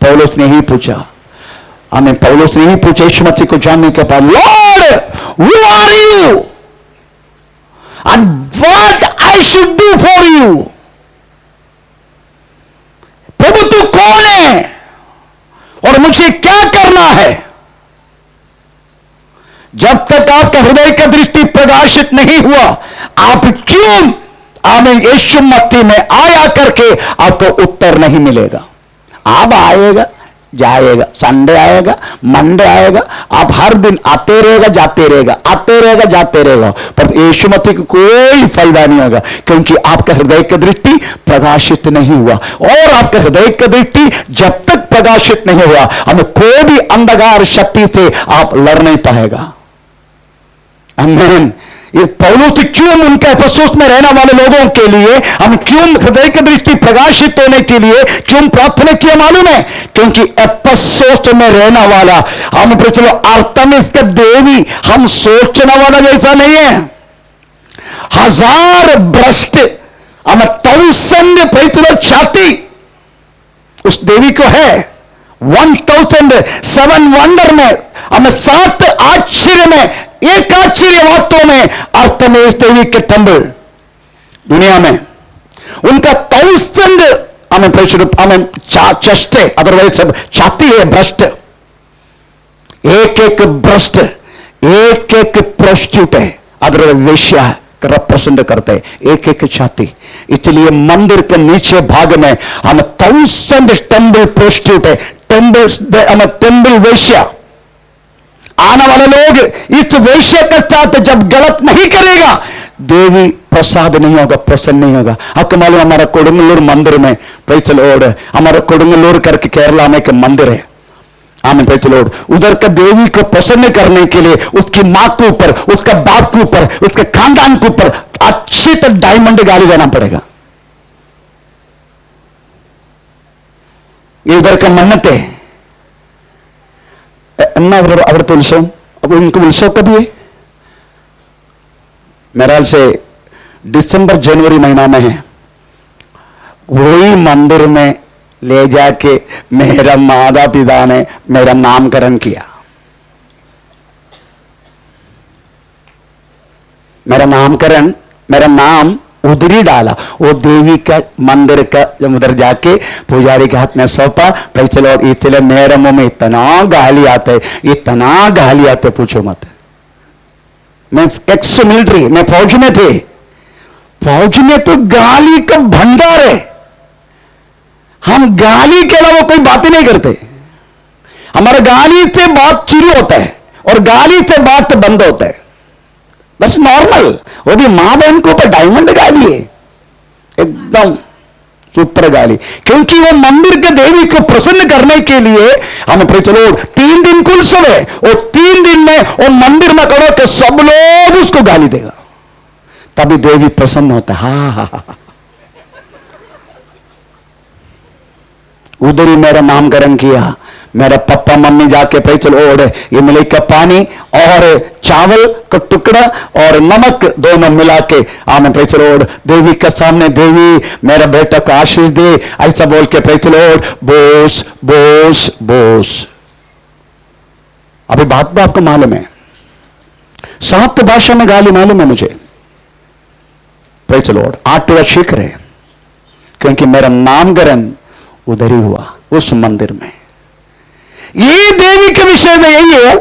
Speaker 1: पौलुस ने ही पूछा, हमें पौलुस ने ही पूछा यीशु मसीह को जानने के बाद, lord who are you and what I should do for you. प्रभु तू कौन है और मुझे क्या करना है? जब तक आपका हृदय का दृष्टि प्रकाशित नहीं हुआ, आप क्यों हमें यीशु मसीह में आया करके आपको उत्तर नहीं मिलेगा। आप आएगा जाएगा, संडे आएगा, मंडे आएगा, आप हर दिन आते रहेगा जाते रहेगा, आते रहेगा जाते रहेगा, पर यीशु मसीह को कोई फायदा नहीं होगा, क्योंकि आपका हृदय का दृष्टि प्रकाशित नहीं हुआ। और आपका हृदय का दृष्टि जब तक प्रकाशित नहीं हुआ, हमें कोई भी अंधकार शक्ति से आप लड़ नहीं पाएगा। आमीन। ये पौलुस क्यों उनके एफेसुस में रहने वाले लोगों के लिए हम क्यों हृदय की दृष्टि प्रकाशित होने के लिए क्यों प्रार्थना किया मालूम है? क्योंकि एफेसुस में रहने वाला हम चलो अर्थमिस का देवी हम सोचने वाला जैसा नहीं है। 1000 भ्रष्ट हम 1000 छाती उस देवी को है। 1007 वंडर में हमें 7 आश्चर्य में एक आश्चर्य वास्तव में अर्थमेस देवी के टेम्पल दुनिया में उनका 1000 हमें चष्टे अदरवाइज सब छाती है भ्रष्ट, एक भ्रष्ट एक प्रोस्टिट्यूट है, अदरवाइज वेश्या रिप्रेजेंट करते हैं एक छाती। इसलिए मंदिर के नीचे भाग में हम 1000 टेम्पल प्रोस्टिट्यूट है, टेम्पल वेश्या। आने वाले लोग इस वेश्या के साथ जब गलत नहीं करेगा, देवी प्रसाद नहीं होगा, प्रसन्न नहीं होगा। आपको मालूम हमारा कोडंगलूर मंदिर में प्रेज द लॉर्ड, हमारा कोडंगलूर करके केरला में एक मंदिर है, आमीन प्रेज द लॉर्ड। उधर का देवी को प्रसन्न करने के लिए उसकी मां के ऊपर, उसका बाप के ऊपर, उसके खानदान के ऊपर अच्छी तरह डायमंड गाली देना पड़ेगा। ये उधर का मन्नत है। अवरत उत्सव, अब उनका उत्सव कभी है? मेरे ख्याल से दिसंबर जनवरी महीना में है। वही मंदिर में ले जाके मेरा माता पिता ने मेरा नामकरण किया। मेरा नामकरण, मेरा नाम उधर ही डाला। वो देवी का मंदिर का जब उधर जाके पुजारी के हाथ में सौंपा, भाई चलो और ये चले। मेरे मुंह में इतना गाली आता है, इतना गाली आते पूछो मत। मैं एक्स मिलिट्री, मैं फौज में थे। फौज में तो गाली का भंडार है। हम गाली के अलावा कोई बात ही नहीं करते। हमारे गाली से बात शुरू होता है और गाली से बात बंद होता है। बस नॉर्मल। वो भी मां बहन को ऊपर डायमंड गाली है, एकदम सुपर गाली। क्योंकि वो मंदिर के देवी को प्रसन्न करने के लिए हमें फिर चलो 3 दिन कुल उत्सव है, और 3 दिन में वो मंदिर में करो तो सब लोग उसको गाली देगा, तभी देवी प्रसन्न होता है। हा। उधर ही मेरा नामकरण किया। मेरा पापा मम्मी जाके पे चलो और ये मिले का पानी और चावल का टुकड़ा और नमक दोनों मिला के आने पे चलो और देवी के सामने, देवी मेरा बेटा को आशीष दे, ऐसा बोल के पे चलो और बोस बोस बोस। अभी बात भी आपको मालूम है, 7 भाषा में गाली मालूम है मुझे। पे चलो और 8वां सीख रहे, क्योंकि मेरा नामकरण उधर ही हुआ, उस मंदिर में। ये देवी के विषय में यही है।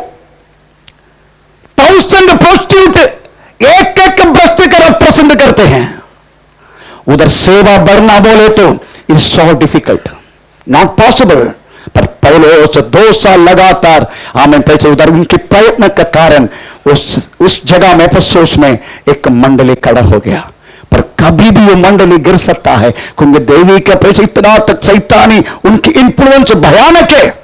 Speaker 1: 1000 प्रोस्टिट्यूट एक व्रत कर प्रसन्न करते हैं। उधर सेवा बढ़ना बोले तो it's so difficult, not possible. पर पौलुस 2 साल लगातार आमेन पैसे उधर उनके प्रयत्न का कारण उस जगह में अफसोस में एक मंडली खड़ा हो गया। पर कभी भी वो मंडली गिर सकता है, क्योंकि देवी का पैसे इतना तक शैतानी उनकी इन्फ्लुएंस भयानक है।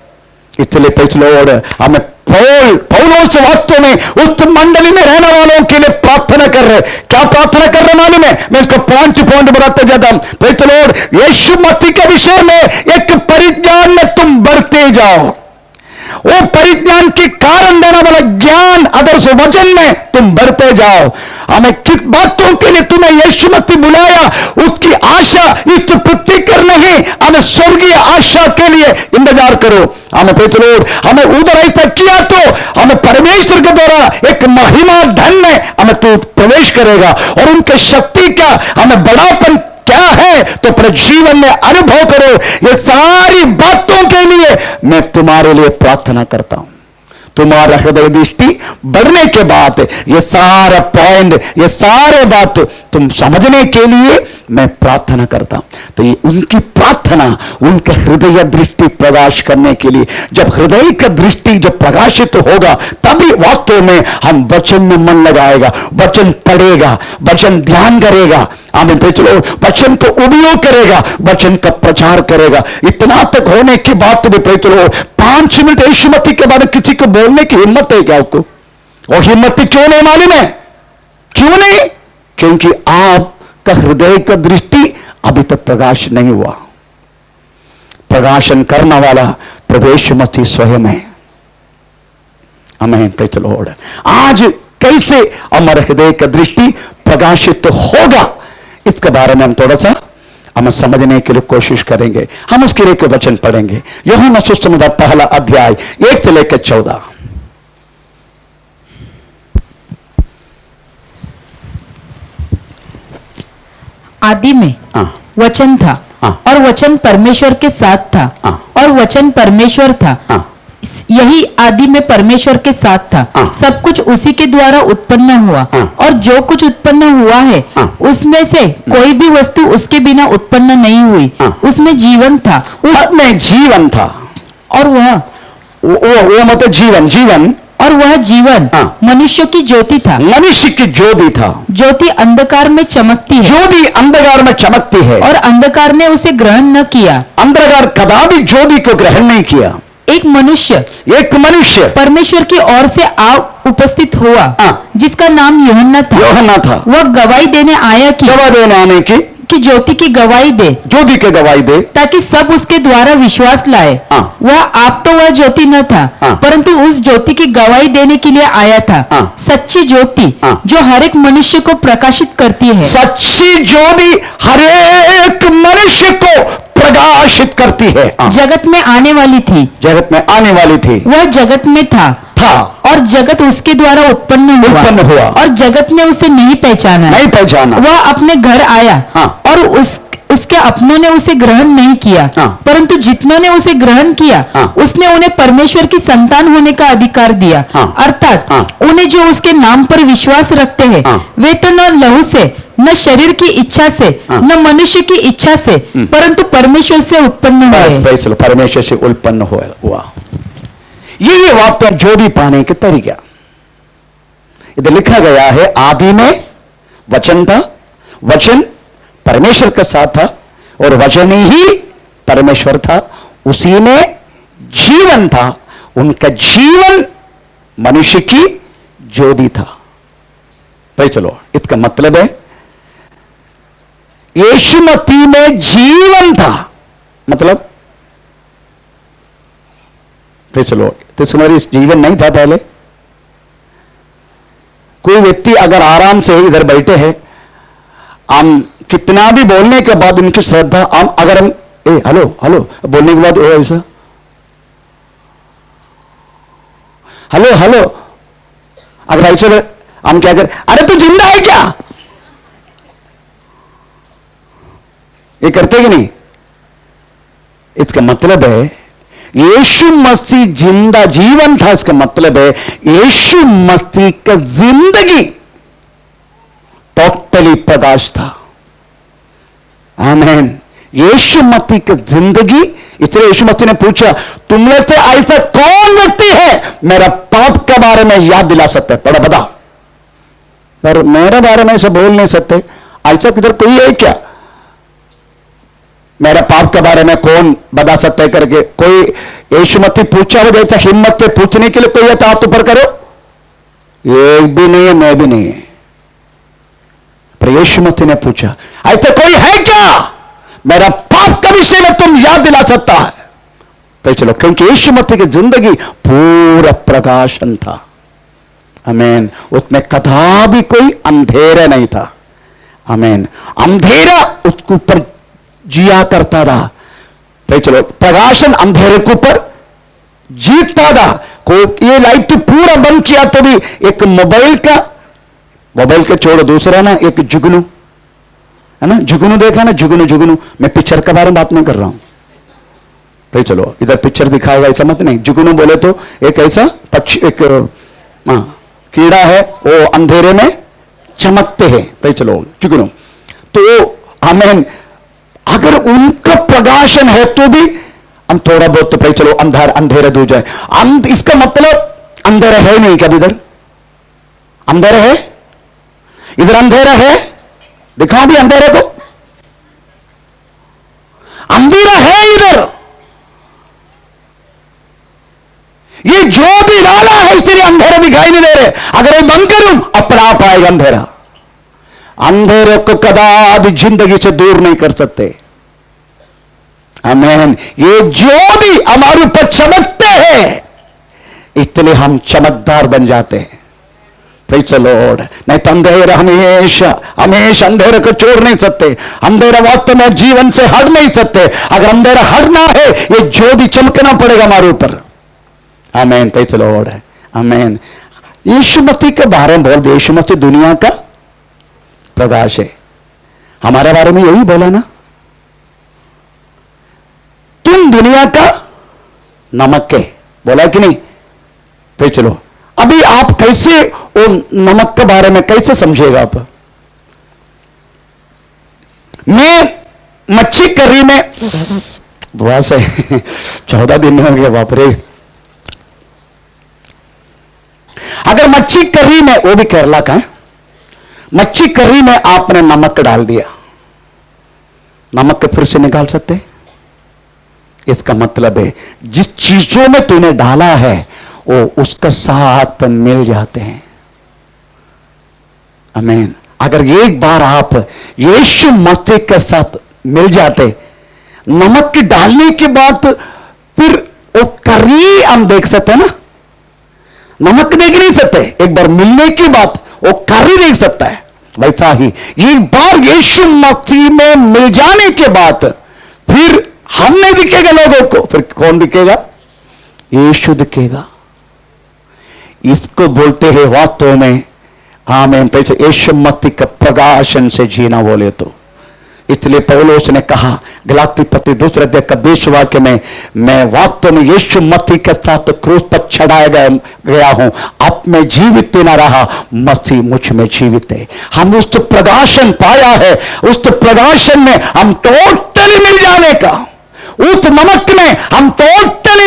Speaker 1: इसलिए पैसे लोग हमें पौलुस वास्तव में उस मंडली में रहने वालों के लिए प्रार्थना कर रहे। क्या प्रार्थना कर रहे मालूम है? मैं इसको पॉइंट बताते जाता हूं। पैसे लोग यीशु मसीह के विषय में एक परिज्ञान में तुम बढ़ते जाओ। वो परिज्ञान के कारण देने वाला ज्ञान आदर्श वचन में तुम बढ़ते जाओ। हमें किस बातों के लिए तुम्हें यीशु मसीह बुलाया, उसकी आशा इस पृथ्वी कर नहीं, हमें स्वर्गीय आशा के लिए इंतजार करो। हमें चलो हमें उधर ऐसा किया तो हमें परमेश्वर के द्वारा एक महिमा धन में हमें तू प्रवेश करेगा, और उनके शक्ति का हमें बड़ापन क्या है तो अपने जीवन में अनुभव करो। ये सारी बातों के लिए मैं तुम्हारे लिए प्रार्थना करता हूं। तुम्हारा हृदय दृष्टि बढ़ने के बाद ये सारा पॉइंट, ये सारे बात तुम समझने के लिए मैं प्रार्थना करता हूं। तो ये उनकी प्रार्थना उनके हृदय दृष्टि प्रकाश करने के लिए, जब हृदय का दृष्टि जब प्रकाशित होगा तभी वास्तव में हम वचन में मन लगाएगा, वचन पढ़ेगा, वचन ध्यान करेगा, आमीन पे चलो, वचन को उपयोग करेगा, वचन का प्रचार करेगा। इतना तक होने के बाद तो भी पे चलो 5 मिनट यीशु मसीह के बारे में किसी को बोलने की हिम्मत है क्या आपको? और हिम्मत क्यों नहीं मालूम है? क्यों नहीं? क्योंकि आपका हृदय का दृष्टि अभी तक प्रकाश नहीं हुआ। प्रकाशन करने वाला प्रवेश मसीह स्वयं है। आमीन प्रेज़ द लॉर्ड। आज कैसे हमारे हृदय का दृष्टि प्रकाशित होगा, इसके बारे में हम थोड़ा सा हम समझने के लिए कोशिश करेंगे। हम उसके लिए वचन पढ़ेंगे। यूहन्ना सुसमाचार 1 अध्याय 1 से लेकर 14।
Speaker 2: आदि में वचन था, और वचन परमेश्वर के साथ था, और वचन परमेश्वर था। यही आदि में परमेश्वर के साथ था। सब कुछ उसी के द्वारा उत्पन्न हुआ, और जो कुछ उत्पन्न हुआ है उसमें से कोई भी वस्तु उसके बिना उत्पन्न नहीं हुई। उसमें जीवन था,
Speaker 1: उसमें जीवन था,
Speaker 2: और वह
Speaker 1: मतलब जीवन
Speaker 2: और वह जीवन मनुष्य की ज्योति था।
Speaker 1: मनुष्य की ज्योति था।
Speaker 2: ज्योति अंधकार में चमकती है,
Speaker 1: ज्योति अंधकार में चमकती है,
Speaker 2: और अंधकार ने उसे ग्रहण न किया।
Speaker 1: अंधकार कदापि ज्योति को ग्रहण नहीं किया।
Speaker 2: एक मनुष्य परमेश्वर की ओर से आ उपस्थित हुआ, जिसका नाम यूहन्ना था। वह गवाही देने आया कि ज्योति की गवाही दे, ताकि सब उसके द्वारा विश्वास लाए। वह आप तो वह ज्योति न था, परंतु उस ज्योति की गवाही देने के लिए आया था। सच्ची ज्योति जो हर एक मनुष्य को प्रकाशित करती है।
Speaker 1: सच्ची ज्योति हर एक मनुष्य को प्रकाशित करती है।
Speaker 2: जगत में आने वाली थी,
Speaker 1: वह जगत में
Speaker 2: था, और और जगत उसके द्वारा उत्पन्न हुआ और जगत ने उसे नहीं पहचाना। वह अपने घर आया और उसके अपनों ने उसे ग्रहण नहीं किया, परंतु जितनों ने उसे ग्रहण किया उसने उन्हें परमेश्वर की संतान होने का अधिकार दिया, अर्थात उन्हें जो उसके नाम पर विश्वास रखते हैं वे तो न लहू से, न शरीर की इच्छा से, न मनुष्य की इच्छा से, परंतु परमेश्वर से उत्पन्न हुए।
Speaker 1: परमेश्वर से उत्पन्न हुआ। ये वाक्य जो भी पाने के तरीका इधर लिखा गया है, आदि में वचन था, वचन परमेश्वर के साथ था और वचन ही परमेश्वर था, उसी में जीवन था, उनका जीवन मनुष्य की ज्योति था। भाई चलो, इसका मतलब है यीशु मसीह में जीवन था, मतलब फिर चलो तो तुम्हारी जीवन नहीं था पहले। कोई व्यक्ति अगर आराम से इधर बैठे हैं, हम कितना भी बोलने के बाद उनकी श्रद्धा, अगर हम हेलो हेलो बोलने के बाद ऐसा हेलो हेलो, अगर ऐसे हम क्या करें, अरे तू जिंदा है क्या, ये करते कि नहीं? इसका मतलब है यीशु मसीह जिंदा जीवन था, इसका मतलब है यीशु मसीह का जिंदगी टोटली प्रकाश था। आमीन। यीशु मसीह की जिंदगी, इसलिए यीशु मसीह ने पूछा, तुम में से ऐसा कौन व्यक्ति है मेरा पाप के बारे में याद दिला सकते? बड़ा बता, पर मेरे बारे में ऐसा बोल नहीं सकते, ऐसा किधर कोई है क्या? मेरा पाप के बारे में कौन बता सकता है करके कोई यीशु मसीह पूछा हो, जैसा हिम्मत से पूछने के लिए कोई है तो हाथ ऊपर करो। एक भी नहीं है, मैं भी नहीं है, पर यीशु मसीह ने पूछा, ऐसा कोई है क्या मेरा पाप का विषय में तुम याद दिला सकता है? तो चलो, क्योंकि यीशु मसीह की जिंदगी पूरा प्रकाशन था। आमीन। उसमें कदापि कोई अंधेरा नहीं था। आमीन। अंधेरा उसके ऊपर जिया करता था। तो चलो, प्रकाशन अंधेरे के ऊपर जीतता था। ये लाइट पूरा बंद किया तो भी एक मोबाइल के छोड़ो, दूसरा ना एक जुगनू है ना, जुगनू देखा ना, जुगनू। मैं पिक्चर के बारे में बात नहीं कर रहा हूं। तो चलो, इधर पिक्चर दिखाएगा ऐसा मत नहीं। जुगनू बोले तो एक ऐसा पक्षी, एक कीड़ा है, वो अंधेरे में चमकते हैं। तो चलो, जुगनू तो हमें अगर उनका प्रकाशन है तो भी हम थोड़ा बहुत तो चलो अंधेरा दूर जाए। इसका मतलब अंधेरा है नहीं क्या? इधर अंधेरा है, इधर अंधेरा है, दिखाओ भी अंधेरे को, अंधेरा है इधर। ये जो भी डाला है इसलिए अंधेरा दिखाई नहीं दे रहे। अगर मैं बंद करूं अपना आप आएगा अंधेरा। अंधेरे को कदापि जिंदगी से दूर नहीं कर सकते। आमीन। ये जो भी हमारे ऊपर चमकते हैं इसलिए हम चमकदार बन जाते हैं। Praise the Lord. नहीं तो अंधेरा हमेशा अंधेरे को छोड़ नहीं सकते। अंधेरा वास्तव में जीवन से हट नहीं सकते। अगर अंधेरा हटना है, ये ज्योति चमकना पड़ेगा हमारे ऊपर। आमीन। Praise the Lord. आमीन। यीशु मसीह के बारे में बोल, यीशु मसीह दुनिया का प्रकाश है। हमारे बारे में यही बोला ना, तुम दुनिया का नमक है, बोला कि नहीं? फिर चलो, अभी आप कैसे वो नमक के बारे में कैसे समझेगा आप? मैं मच्छी करी में बस 14 दिन हो गया, बाप रे। अगर मच्छी करी में, वो भी केरला का है, मच्छी करी में आपने नमक डाल दिया, नमक के फिर से निकाल सकते हैं? इसका मतलब है जिस चीजों में तूने डाला है वो उसका साथ मिल जाते हैं। आमीन। अगर एक बार आप यीशु मसीह के साथ मिल जाते, नमक की डालने के बाद फिर वो करी हम देख सकते हैं ना, नमक देख नहीं सकते, एक बार मिलने के बाद वो करी देख सकता है। वैसा ही एक बार यीशु मसीह में मिल जाने के बाद फिर हम नहीं दिखेगा लोगों को, फिर कौन दिखेगा? यीशु दिखेगा। इसको बोलते हैं वास्तव में आमेन यीशु मसीह के प्रकाशन से जीना बोले तो। इसलिए पौलुस ने कहा गलाती पत्री 2 अध्याय का 20 वाक्य में, मैं वास्तव में यीशु मसीह के साथ क्रूस पर चढ़ाया गया हूं, अब मैं जीवित न रहा, मसीह मुझ में जीवित है। हम उस प्रकाशन पाया है, उस प्रकाशन में हम टोटली मिल जाने का, उस नमक में हम टोटली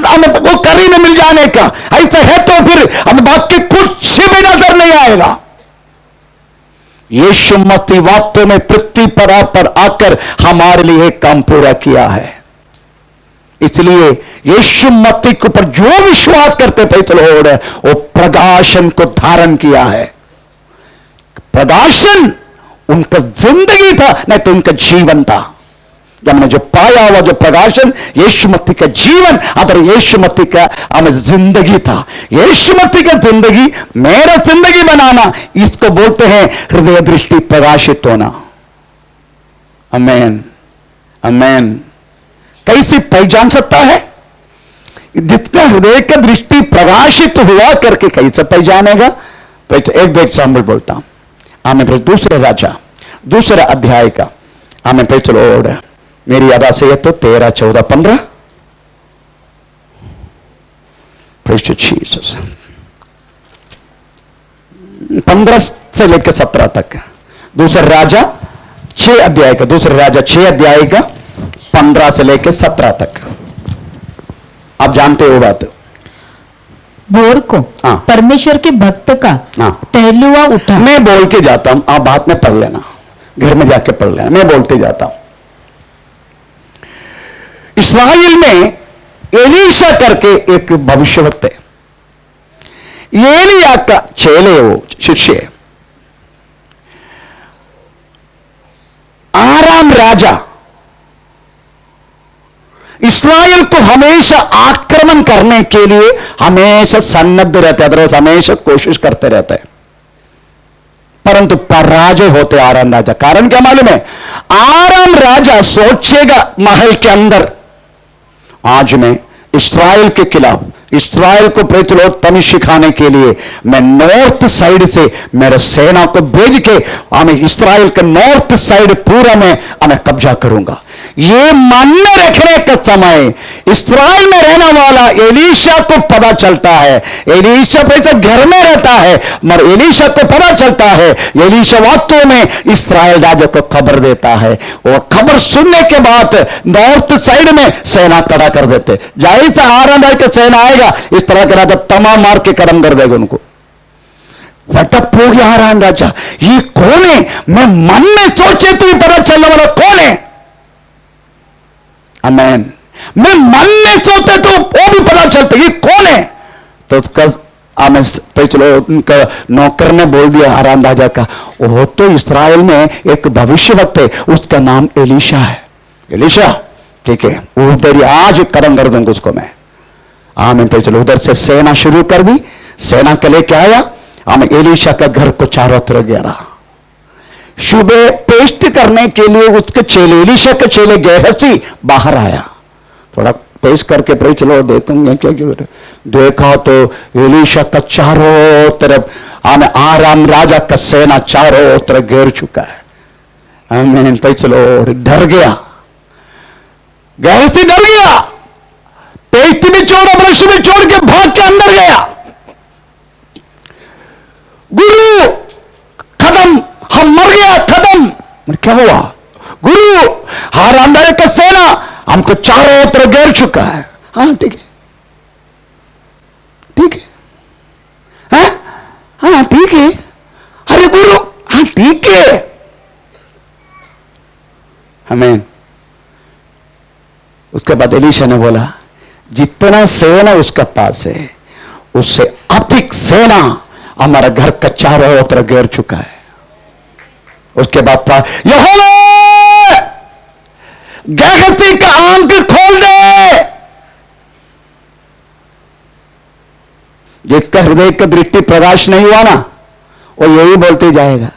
Speaker 1: हमें वो करी में मिल जाने का। ऐसा है तो फिर हमें बाकी कुछ भी नजर नहीं आएगा। यीशु मसीह वास्तव में पृथ्वी पर आकर हमारे लिए एक काम पूरा किया है। इसलिए यीशु मसीह के ऊपर जो विश्वास करते पैतलोड़ वो प्रकाशन को धारण किया है। प्रकाशन उनका जिंदगी था, नहीं तो उनका जीवन था। जब हमने जो पाया हुआ जो प्रकाशन यीशु मसीह का जीवन और यीशु मसीह का हमें जिंदगी था। यीशु मसीह का जिंदगी मेरा जिंदगी बनाना, इसको बोलते हैं हृदय दृष्टि प्रकाशित होना। आमेन आमेन। कैसे पहचान सकता है? जितना हृदय का दृष्टि प्रकाशित हुआ करके कैसे पहचानेगा? तो एक एग्जाम्पल बोलता हूं। आमेन। फिर दूसरे राजा 2 अध्याय का आमेन। पे चलो मेरी याद से तो 13, 14, 15 15 से लेकर 17 तक। 2 राजा 6 अध्याय का, 2 राजा 6 अध्याय का 15 से लेकर 17 तक। आप जानते हो बात।
Speaker 2: भोर को
Speaker 1: हाँ।
Speaker 2: परमेश्वर के भक्त का
Speaker 1: हाँ।
Speaker 2: टहलुआ उठा।
Speaker 1: मैं बोल के जाता हूं, आप बात में पढ़ लेना, घर में जाके पढ़ लेना, मैं बोलते जाता हूं। इस्राएल में एलीशा करके एक भविष्यवक्त है। एलिया का चेले, वो शिष्य आराम राजा इस्राएल को हमेशा आक्रमण करने के लिए हमेशा सन्नद्ध रहते, अदरवाइज हमेशा कोशिश करते रहते हैं, परंतु पराजय होते आराम राजा। कारण क्या मालूम है? आराम राजा सोचेगा महल के अंदर आज मैं इस्राएल के खिलाफ, इस्राएल को प्रचलो तमिश सिखाने के लिए मैं नॉर्थ साइड से मेरे सेना को भेज के हमें इस्राएल के नॉर्थ साइड पूरा में हमें कब्जा करूंगा। ये मन में रखने का समय इस्राएल में रहने वाला एलीशा को पता चलता है। एलीशा पैसा घर में रहता है, मगर एलीशा को पता चलता है। एलीशा वास्तव में इस्राएल राजा को खबर देता है। वो खबर सुनने के बाद नॉर्थ साइड में सेना खड़ा कर देते। जाहिर से आराम राज का सेना आएगा, इस तरह का राजा तमाम मार के खत्म कर देगा उनको। फटअप हो गया आराम राजा, ये कौन है? मैं मन में सोचे तो पता चलने वाला कौन है? आमेन। मैं मन में सोते तो वो भी पता चलता ये कौन है। तो उसका आमेन पे चलो उनका नौकर ने बोल दिया आराम राजा का, वो तो इस्राएल में एक भविष्यवक्त है, उसका नाम एलीशा है। एलीशा ठीक है, उधर आज कदम कर दूंगा उसको मैं। आमेन। पे चलो उधर से सेना शुरू कर दी, सेना के लेके आया। आमेन। एलीशा का घर को चारों तरफ घेरा। सुबह पेस्ट करने के लिए उसके चेले, एलीशा के चेले गेहसी बाहर आया, थोड़ा पेस्ट करके पढ़े चलो देखूंगे क्या क्यों। देखा तो एलीशा का चारों तरफ आमें आराम राजा का सेना चारों तरफ घेर चुका है। आमेन। पे चलो डर गया, गेहसी डर गया, पेस्ट भी छोड़ा, ब्रश भी छोड़ के भाग के अंदर गया। गुरु खत्म, हम मर गया, खत्म। क्या हुआ? गुरु आराम राजा का सेना हमको चारों तरफ घेर चुका है। हाँ ठीक है, ठीक है, हाँ ठीक है। अरे गुरु हाँ ठीक है। हमें उसके बाद एलीशा ने बोला जितना सेना उसका पास है उससे अधिक सेना हमारा घर का चारों तरफ घेर चुका है। उसके बाद यहोवा गेहसी का आंख खोल दे। जिसका हृदय का दृष्टि प्रकाश नहीं हुआ ना, वो यही बोलते जाएगा।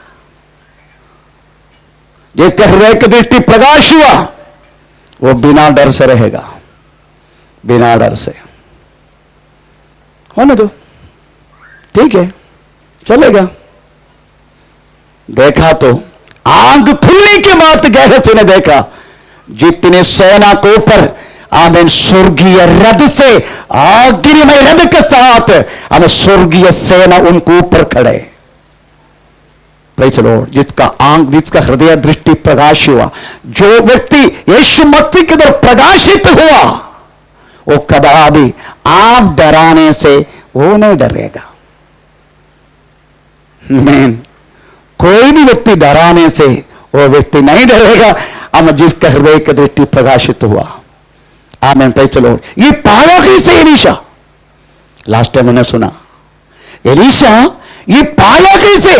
Speaker 1: जिसका हृदय का दृष्टि प्रकाश हुआ वो बिना डर से रहेगा, बिना डर से। होने दो, ठीक है चलेगा। देखा तो आंख खुलने के बाद गहरे ने देखा जितने सेना को ऊपर आमेन स्वर्गीय रथ से अग्निमय रथ के साथ हमें स्वर्गीय सेना उनको ऊपर खड़े। Praise the Lord. जिसका आंख जिसका हृदय दृष्टि प्रकाश हुआ, जो व्यक्ति यीशु मसीह की तरफ प्रकाशित हुआ, वो कदापि आप डराने से वो नहीं डरेगा। आमीन। कोई भी व्यक्ति डराने से वो व्यक्ति नहीं डरेगा, हम जिसका हृदय की दृष्टि प्रकाशित हुआ। आमीन। Praise the Lord. ये पाया कैसे एलीशा? लास्ट टाइम मैंने सुना एलीशा ये पाया कैसे?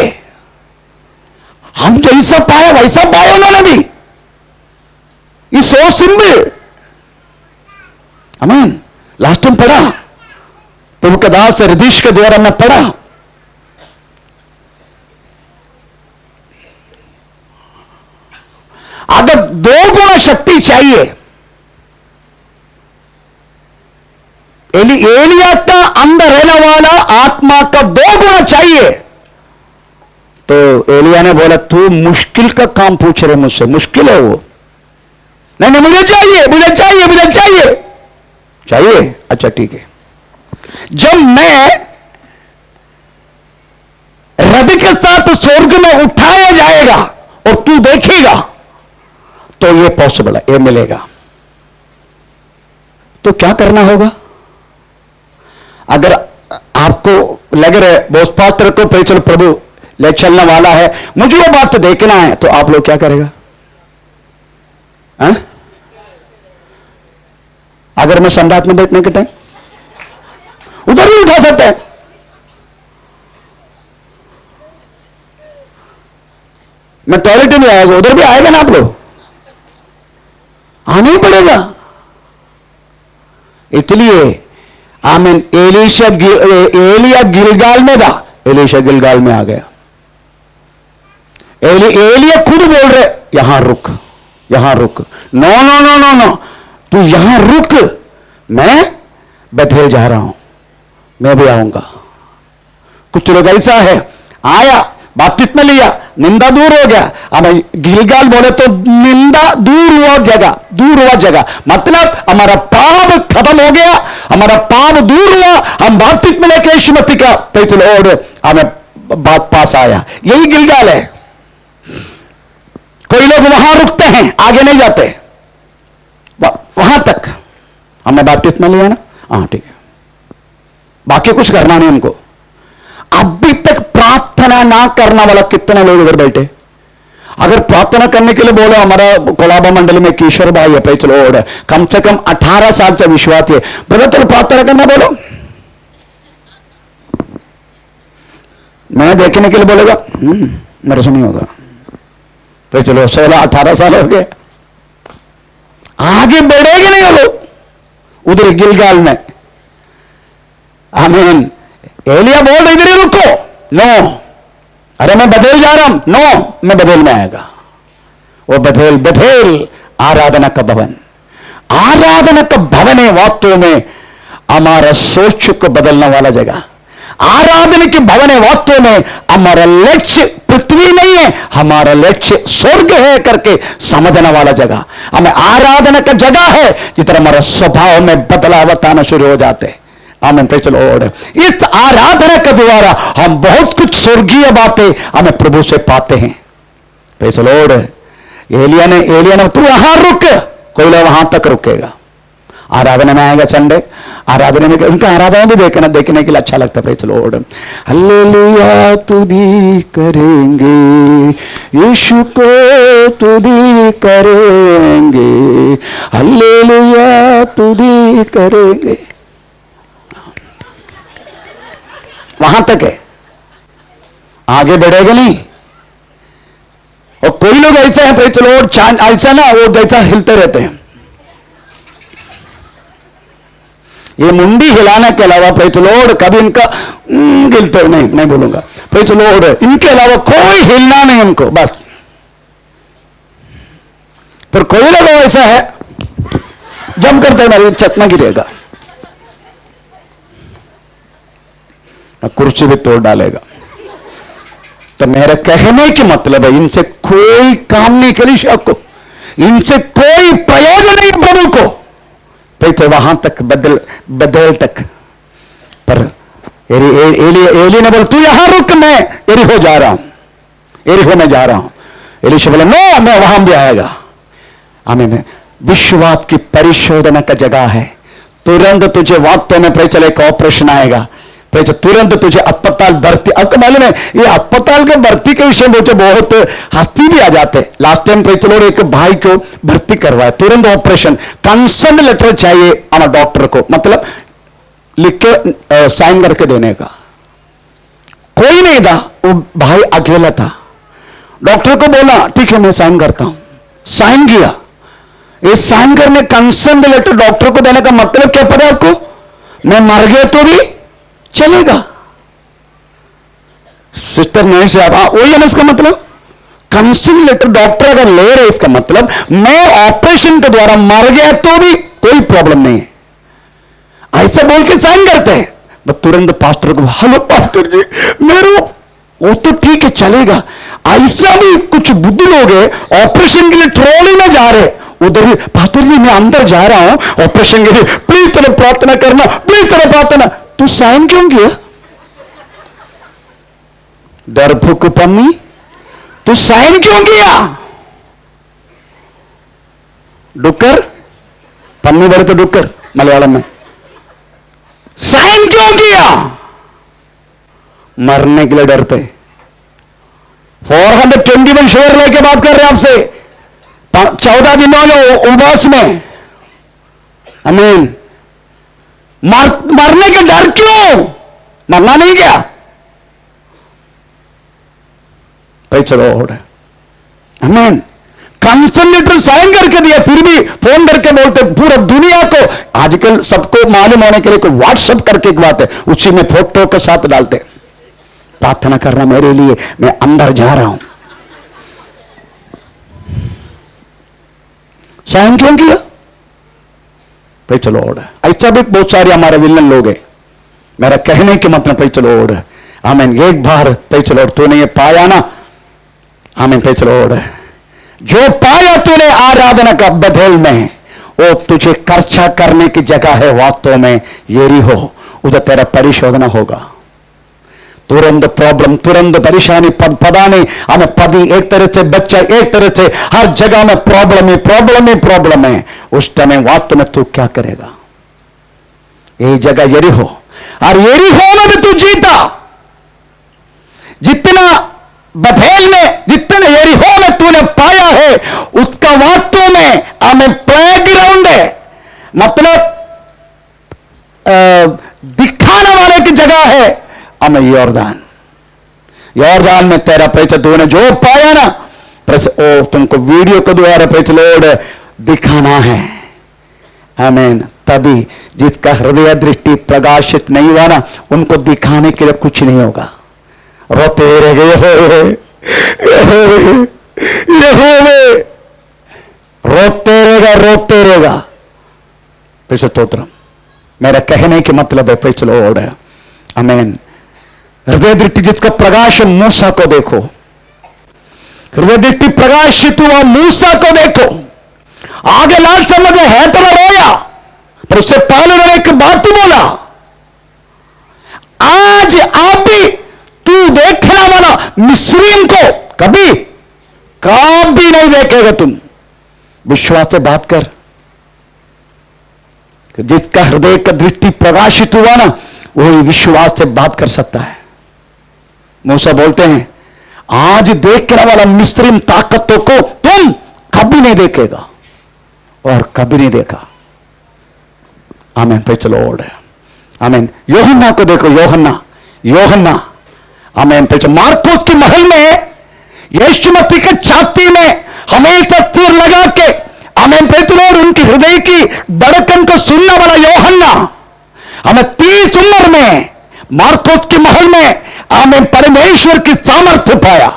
Speaker 1: हम जैसा पाया वैसा पाया उन्होंने भी। ये सो सिंपल। आमीन। लास्ट टाइम पढ़ा प्रभु का दास रदीश के द्वारा मैं पढ़ा, अगर 2 गुना शक्ति चाहिए, एलिया का अंदर रहने वाला आत्मा का 2 गुना चाहिए, तो एलिया ने बोला तू मुश्किल का काम पूछ रहे मुझसे, मुश्किल है वो। नहीं नहीं मुझे चाहिए मुझे चाहिए मुझे चाहिए चाहिए। अच्छा ठीक है, जब मैं रथ के साथ स्वर्ग में उठाया जाएगा और तू देखेगा तो ये पॉसिबल है, ये मिलेगा। तो क्या करना होगा? अगर आपको लग रहा है बोस पात्र को पे चलो प्रभु ले चलने वाला है, मुझे वो बात देखना है, तो आप लोग क्या करेगा? अगर मैं सम्राट में बैठने के टाइम उधर भी उठा सकते हैं। मैं टॉयलेट में आएगा उधर भी आएगा ना, आप लोग आना ही पड़ेगा। इसलिए आमीन। एलिया गिलगाल में था, एलीशा गिलगाल में आ गया। एलिया खुद बोल रहे यहां रुक यहां रुक, no no no no no तू यहां रुक, मैं बेथेल जा रहा हूं, मैं भी आऊंगा। कुछ लोग ऐसा है, आया बपतिस्मा लिया, निंदा दूर हो गया। अब गिलगाल बोले तो निंदा दूर हुआ जगह, मतलब हमारा पाप खत्म हो गया, हमारा पाप दूर हुआ, हम बपतिस्मा लेके यीशु मसीह का प्रेज़ द लॉर्ड हमें बात पास आया। यही गिलगाल है। कोई लोग वहां रुकते हैं, आगे नहीं जाते, वहां तक हमने बपतिस्मा लिया ना, हाँ ठीक है, बाकी कुछ करना नहीं हमको। अभी तक प्रार्थना ना करना वाला कितना लोग इधर बैठे? अगर प्रार्थना करने के लिए बोलो, हमारा कोलाबा मंडली में किशोर भाई है, प्रेज़ द लॉर्ड, कम से कम 18 साल से विश्वास है, ब्रदर तो प्रार्थना करना बोलो, मैं देखने के लिए बोलेगा मेरे से नहीं होगा। तो चलो 16-18 साल हो गए, आगे बढ़ेगा नहीं वो लोग उधर गिलगाल में। आमीन। एलिया बोल रहे इधर रुको, नो, अरे मैं बथेल जा रहा हूं, नो, मैं बथेल में आएगा। वो बथेल आराधना का भवन, आराधना का भवन है वास्तव में हमारा सोच को बदलने वाला जगह। आराधना के भवन है वास्तव में हमारा लक्ष्य पृथ्वी नहीं है, हमारा लक्ष्य स्वर्ग है करके समझने वाला जगह। हमें आराधना का जगह है जितना हमारा स्वभाव में बदलाव आना शुरू हो जाते हैं। आमीन। Praise the Lord. इस आराधना के द्वारा हम बहुत कुछ स्वर्गीय बातें हमें प्रभु से पाते हैं। Praise the Lord. एलिया ने तू वहां रुक, कोई लोग वहां तक रुकेगा। आराधना में आएगा संडे, आराधना में उनका आराधना भी देखने के लिए अच्छा लगता है। Praise the Lord. हालेलुया तुदी करेंगे, यीशु को तुदी करेंगे, हालेलुया तुदी करेंगे। वहां तक है, आगे बढ़ेगा नहीं। और कोई लोग ऐसे हैं प्रेज़ द लॉर्ड, ऐसा ना वो जैसा हिलते रहते हैं, ये मुंडी हिलाने के अलावा प्रेज़ द लॉर्ड कभी इनका हिलते नहीं बोलूंगा। प्रेज़ द लॉर्ड, इनके अलावा कोई हिलना नहीं हमको बस। पर कोई लोग ऐसा है जम करते मेरी छत में गिरेगा। और कुर्सी भी तोड़ डालेगा। तो मेरा कहने की मतलब है, इनसे कोई काम नहीं कलीसिया को, इनसे कोई प्रयोजन नहीं प्रभु को। तो वहां तक बदल तक। पर एली ने बोला तू यहां रुक, मैं एरिहो जा रहा हूं, एरिहो में जा रहा हूं। एलीशा बोला नो, मैं वहां भी आएगा। हमें विश्वास की परिशोधना का जगह है। तुरंत तुझे वास्तव में चले एक ऑपरेशन आएगा, तुरंत तुझे अस्पताल भर्ती। आपको मालूम है ये अस्पताल के भर्ती के विषय में बहुत हस्ती भी आ जाते। लास्ट टाइम चलो एक भाई को भर्ती करवाया, तुरंत ऑपरेशन, कंसर्न लेटर चाहिए हमारे डॉक्टर को, मतलब लिख के साइन करके देने का। कोई नहीं था, वो भाई अकेला था। डॉक्टर को बोला ठीक है मैं साइन करता हूं, साइन किया। ये साइन करने कंसर्न लेटर डॉक्टर को देने का मतलब क्या पता आपको? मैं मर गया तो भी चलेगा। सिस्टर नहीं से आप वही है ना इसका मतलब। कंसर्न लेटर डॉक्टर अगर ले रहे, इसका मतलब मैं ऑपरेशन के द्वारा मर गया तो भी कोई प्रॉब्लम नहीं है, ऐसा बोल के साइन करते हैं। बस तुरंत पास्टर को हेलो पास्टर जी मेरे, वो तो ठीक है चलेगा। ऐसा भी कुछ बुद्धि लोग है ऑपरेशन के लिए ट्रॉली में जा रहे, उधर भी पास्टर जी मैं अंदर जा रहा हूं ऑपरेशन के लिए, प्लीज तरह प्रार्थना करना, प्लीज तरह प्रार्थना। तू साइन क्यों किया? दरभुक पम्मी, तू साइन क्यों किया? डुक्कर, पम्मी बोले तो डुक्कर मलयालम में। साइन क्यों किया? मरने के लिए डरते। 421 शेयर लेके बात कर रहे हैं आपसे, 14 दिनों में उपवास में। आमीन। मरने के डर क्यों? मरना नहीं क्या? भाई चलो आमीन। कंसर्न लेटर साइन करके दिया, फिर भी फोन करके बोलते पूरा दुनिया को, आजकल सबको मालूम होने के लिए कोई व्हाट्सएप करके एक बात है, उसी में फोटो के साथ डालते प्रार्थना करना मेरे लिए, मैं अंदर जा रहा हूं। साइन क्यों किया? भाई चलो ऐसा भी बहुत सारे हमारे विलन लोग हैं। मेरा कहने के मतलब भाई चलो आमीन। एक बार भाई चलो तूने ये पाया ना, आमीन भाई चलो जो पाया तूने आराधना का बदल में, वो तुझे खर्चा करने की जगह है। वास्तव में यरीहो, उधर तेरा परिशोधना होगा। तुरंत प्रॉब्लम, तुरंत परेशानी, पता नहीं हमें पति एक तरह से, बच्चा एक तरह से, हर जगह में प्रॉब्लम ही प्रॉब्लम ही प्रॉब्लम है। उस टाइम वास्तव में तू क्या करेगा? यही जगह यरीहो, और यरीहो में भी तू जीता। जितना बथेल में, जितने यरीहो में तूने पाया है, उसका वास्तव में हमें प्लेग्राउंड है, मतलब दिखाने वाले की जगह है हमें यॉर्दान। यॉर्दान में तेरा पैसा तूने जो पाया ना, ओ तुमको वीडियो के द्वारा पैसा लोड दिखाना है। आमीन। तभी जिसका हृदय दृष्टि प्रकाशित नहीं हुआ ना, उनको दिखाने के लिए कुछ नहीं होगा। रोते रह गए, रोते रहेगा। पैसा तोत्र। मेरा कहने के मतलब है पैसा लोड है। आमीन। हृदय दृष्टि जिसका प्रकाश, मूसा को देखो, हृदय दृष्टि प्रकाशित हुआ मूसा को देखो। आगे लाल समुद्र है तो रोया, पर उससे पहले उन्होंने एक बात तो बोला, आज आप भी तू देखने वाला मिस्रीम को कभी नहीं देखेगा। तुम विश्वास से बात कर। जिसका हृदय का दृष्टि प्रकाशित हुआ ना, वही विश्वास से बात कर सकता है। मूसा बोलते हैं आज देखने वाला मिस्रीम ताकतों को तुम कभी नहीं देखेगा, और कभी नहीं देखा। आमीन। पे चलो आमीन। योहन्ना को देखो, योहन्ना आमीन। पे चलो मार्कोस के महल में यीशु मसीह के छाती में हमेशा सिर लगा के, आमीन पे चलो, उनकी हृदय की धड़कन को सुनने वाला योहन्ना हमें 30 उम्र में मार्कोस के महल में आमीन परमेश्वर की सामर्थ्य पाया।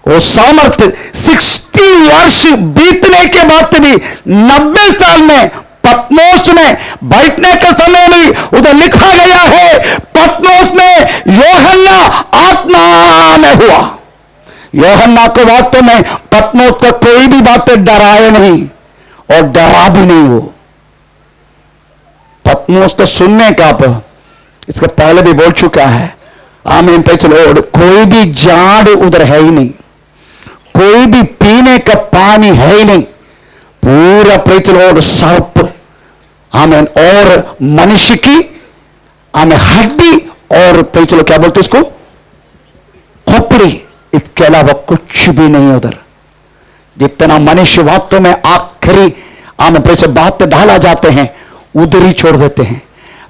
Speaker 1: वो सामर्थ्य 60 वर्ष बीतने के बाद भी 90 साल में पत्मोस में बैठने के समय भी उधर लिखा गया है, पतमोस में यूहन्ना आत्मा में हुआ। यूहन्ना को वास्तव में पतमोस का कोई भी बातें डराए नहीं और डरा भी नहीं हो। पतमोस तो सुनने का, इसका पहले भी बोल चुका है, आमीन पे चलो, कोई भी जाड़ उधर है ही नहीं, कोई भी पीने का पानी है ही नहीं, पूरा पे चलो सर्प, आमीन, और मनुष्य की आमीन हड्डी और पे चलो क्या बोलते इसको, खोपड़ी, इसके अलावा कुछ भी नहीं उधर। जितना मनुष्य वास्तव में आखिरी आमीन पे से बात डाला जाते हैं उधर ही छोड़ देते हैं,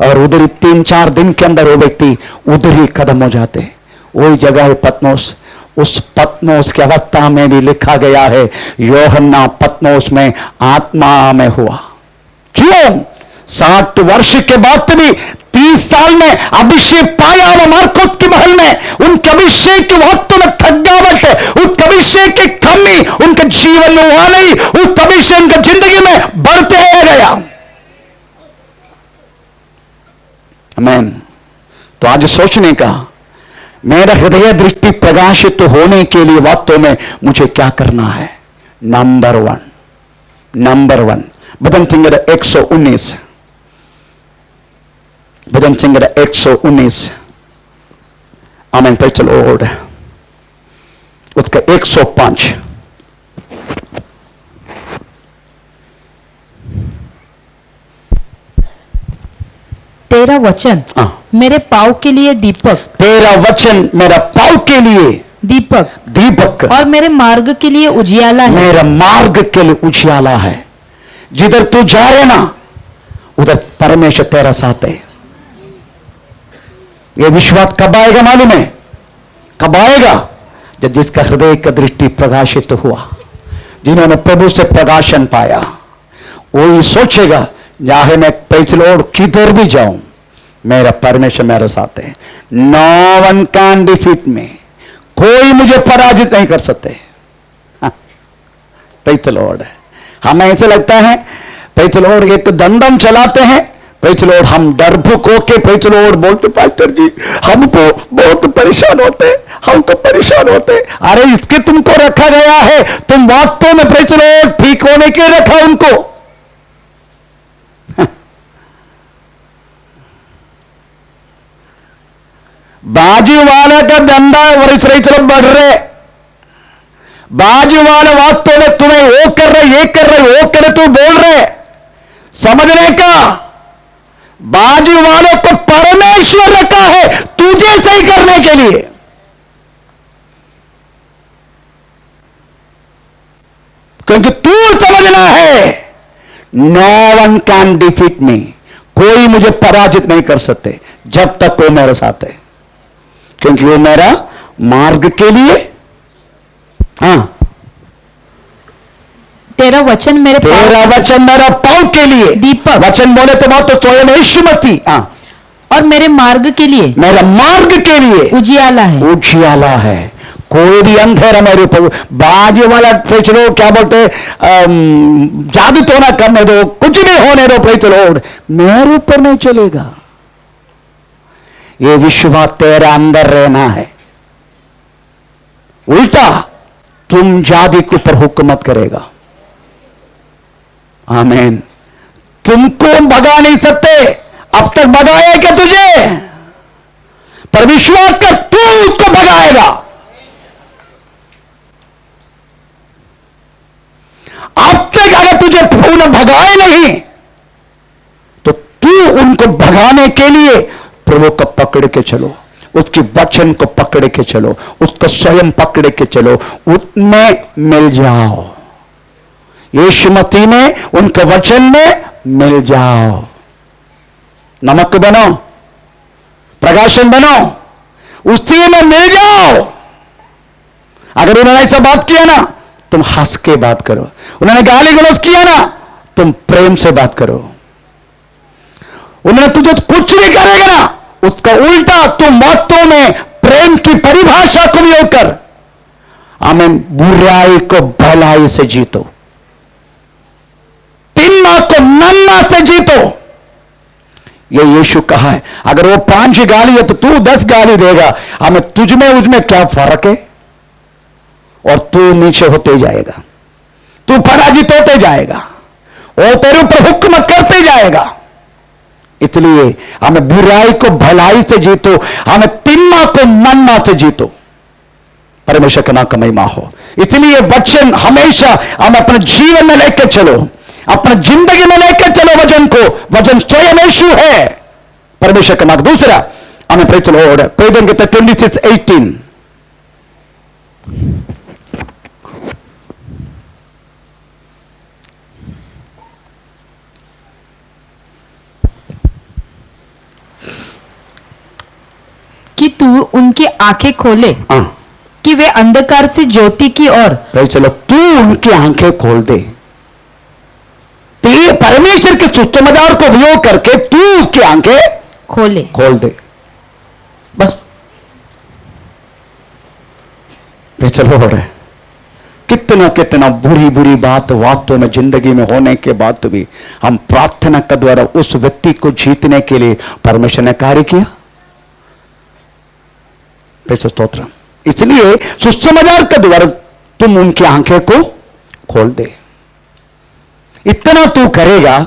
Speaker 1: और उधर ही 3-4 दिन के अंदर वो व्यक्ति उधर ही खत्म हो जाते हैं। वही जगह है पतमोस। उस पतमोस की अवस्था में भी लिखा गया है यूहन्ना पतमोस में आत्मा में हुआ। क्यों? 60 वर्ष के बाद भी 30 साल में अभिषेक पाया वो मार्कोस की महल में। उनके अभिषेक की वास्तव में थकावट है, उस अभिषेक की कमी उनके जीवन में हुआ नहीं, उस अभिषेक उनकी जिंदगी में बढ़ते गया। आमीन। तो आज सोचने का, मेरा हृदय दृष्टि प्रकाशित होने के लिए वास्तव में मुझे क्या करना है? नंबर वन भजन संग्रह 119, भजन संग्रह 119, आमीन पे चलो, उसका 105।
Speaker 2: तेरा वचन मेरे पाँव के लिए दीपक,
Speaker 1: तेरा वचन मेरा पाँव के लिए दीपक
Speaker 2: और मेरे मार्ग के लिए उजियाला है।
Speaker 1: मेरा मार्ग के लिए उजियाला है। जिधर तू जा रहे ना उधर परमेश्वर तेरा साथ है। ये विश्वास कब आएगा मालूम है? कब आएगा? जब जिसका हृदय का दृष्टि प्रकाशित हुआ, जिन्होंने प्रभु से प्रकाशन पाया, वही सोचेगा चाहे मैं पैचलोड़ किधर भी जाऊं मेरा परमेश्वर मेरे साथ है। नो वन कैन डिफीट मी, कोई मुझे पराजित नहीं कर सकते। पैचलोड़ हमें ऐसे लगता है पैचलोड़ एक दंडम चलाते हैं, पैचलोड़ हम डरभुक होके पैचलोड़ बोलते पास्टर जी हमको बहुत परेशान होते, हम तो परेशान होते। अरे इसके तुमको रखा गया है, तुम वास्तव में पैचलोड़ ठीक होने के रखा उनको। बाजू वाला का धंधा चलो बढ़ रहे, बाजू वाला वास्तव में तुम्हें वो कर रहे, ये कर रहे, वो कर रहे, तू बोल रहे, समझने का बाजू वालों को परमेश्वर रखा है तुझे सही करने के लिए। क्योंकि तू समझना है नो वन कैन डिफीट मी, कोई मुझे पराजित नहीं कर सकते जब तक वो मेरे साथ है, क्योंकि वो मेरा मार्ग के लिए।
Speaker 2: तेरा वचन मेरे
Speaker 1: पाँव के लिए
Speaker 2: दीपक,
Speaker 1: वचन बोले तो बात तो स्वयं यीशुमती,
Speaker 2: और मेरे मार्ग के लिए,
Speaker 1: मेरा मार्ग के लिए
Speaker 2: उजियाला है।
Speaker 1: उजियाला है। कोई भी अंधेरा मेरे ऊपर, बाजू वाला चलो क्या बोलते जादू तो ना करने दो, कुछ भी होने दो, चलो मेरे ऊपर नहीं चलेगा। ये विश्वास तेरे अंदर रहना है। उल्टा तुम जादू के ऊपर हुकूमत करेगा। आमीन। तुमको भगा नहीं सकते, अब तक भगाया क्या तुझे? पर विश्वास कर तू उसको भगाएगा। अब तक अगर तुझे उन्हें भगाए नहीं तो तू उनको भगाने के लिए प्रभु को पकड़ के चलो, उसके वचन को पकड़ के चलो, उसको स्वयं पकड़ के चलो, उसमें मिल जाओ। यीशु मसीह में, उनके वचन में मिल जाओ। नमक बनो, प्रकाशन बनो, उसी में मिल जाओ। अगर उन्होंने ऐसा बात किया ना तुम हंस के बात करो, उन्होंने गाली गलौज किया ना तुम प्रेम से बात करो, उन्होंने तुझे कुछ भी करेगा ना उसका उल्टा तुम वास्तव में प्रेम की परिभाषा को भी होकर आमीन बुराई को भलाई से जीतो, तिन्ना को नन्ना से जीतो। ये यीशु कहा है, अगर वो 5 गाली है तो तू 10 गाली देगा, हमें तुझ में उसमें क्या फर्क है? और तू नीचे होते जाएगा, तू पराजित होते जाएगा और तेरे ऊपर हुक्म करते जाएगा। इसलिए हमें बुराई को भलाई से जीतो, हमें तिन्ना को नन्ना से जीतो। परमेश्वर का नाम का महिमा हो। इसलिए वचन हमेशा हम अपने जीवन में लेकर चलो, अपने जिंदगी में लेकर चलो वचन को। वचन स्वयं यीशु है, परमेश्वर का नाम। दूसरा हमें प्रे चलो प्रे देंगे तो 26:18
Speaker 2: कि तू उनकी आंखें खोले कि वे अंधकार से ज्योति की ओर।
Speaker 1: प्रे चलो, तू उनकी आंखें खोल दे। तो ये परमेश्वर के सुसमाचार को उपयोग करके तू उसकी आंखें खोल दे, बस। चलो हो रहे कितना कितना बुरी बुरी बात वास्तव में जिंदगी में होने के बाद भी हम प्रार्थना के द्वारा उस व्यक्ति को जीतने के लिए परमेश्वर ने कार्य किया। स्तोत्र। इसलिए सुसमाचार के द्वारा तुम उनकी आंखें को खोल दे। इतना तू करेगा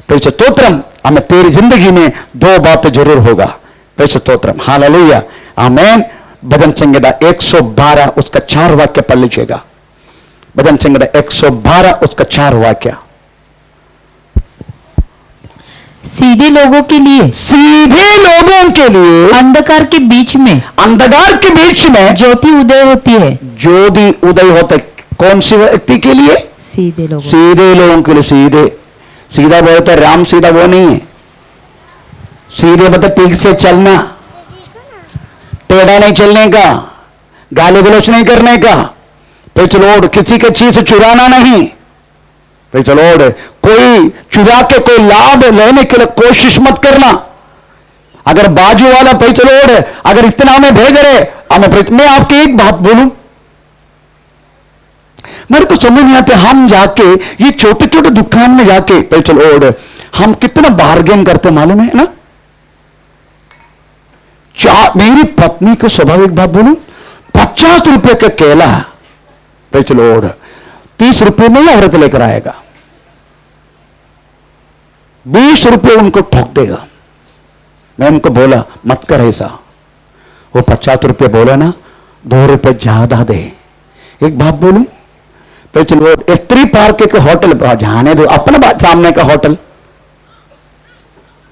Speaker 1: पैसे स्तोत्रम, हमें तेरी जिंदगी में 2 बातें जरूर होगा। पैसे स्तोत्रम, हालेलुया, आमेन। भजन संहिता 112 उसका 4 वाक्य पढ़ लीजिएगा। भजन संहिता 112 उसका 4 वाक्य।
Speaker 2: सीधे लोगों के लिए अंधकार के बीच में
Speaker 1: ज्योति उदय होती है। ज्योति उदय होते कौन सी व्यक्ति के लिए? सीधे लोगों के लिए। सीधा बोलते राम सीधा वो नहीं है। सीधे मतलब ठीक से चलना, टेढ़ा नहीं चलने का, गाली गलौज नहीं करने का, पिछलोड़ किसी की चीज चुराना नहीं, पिछलोड़ कोई चुरा के कोई लाभ लेने के लिए कोशिश मत करना। अगर बाजू वाला पिछलोड़ अगर इतना हमें भेज रहे हमें, मैं आपकी एक बात बोलूं, मेरे को समझ नहीं आते, हम जाके ये छोटे छोटे दुकान में जाके पिछलोड़ हम कितना बार्गेन करते मालूम है ना। मेरी पत्नी को स्वाभाविक बात बोलूं, 50 रुपए का केला पिछलोड़ 30 रुपए में ही औरत लेकर आएगा, 20 रुपए उनको ठोक देगा। मैं उनको बोला मत कर ऐसा, वो 50 रुपए बोला ना, 2 रुपए ज्यादा दे। एक बात बोलूं, चलो स्त्री पार्क के होटल जाने दो, अपना बात सामने का होटल,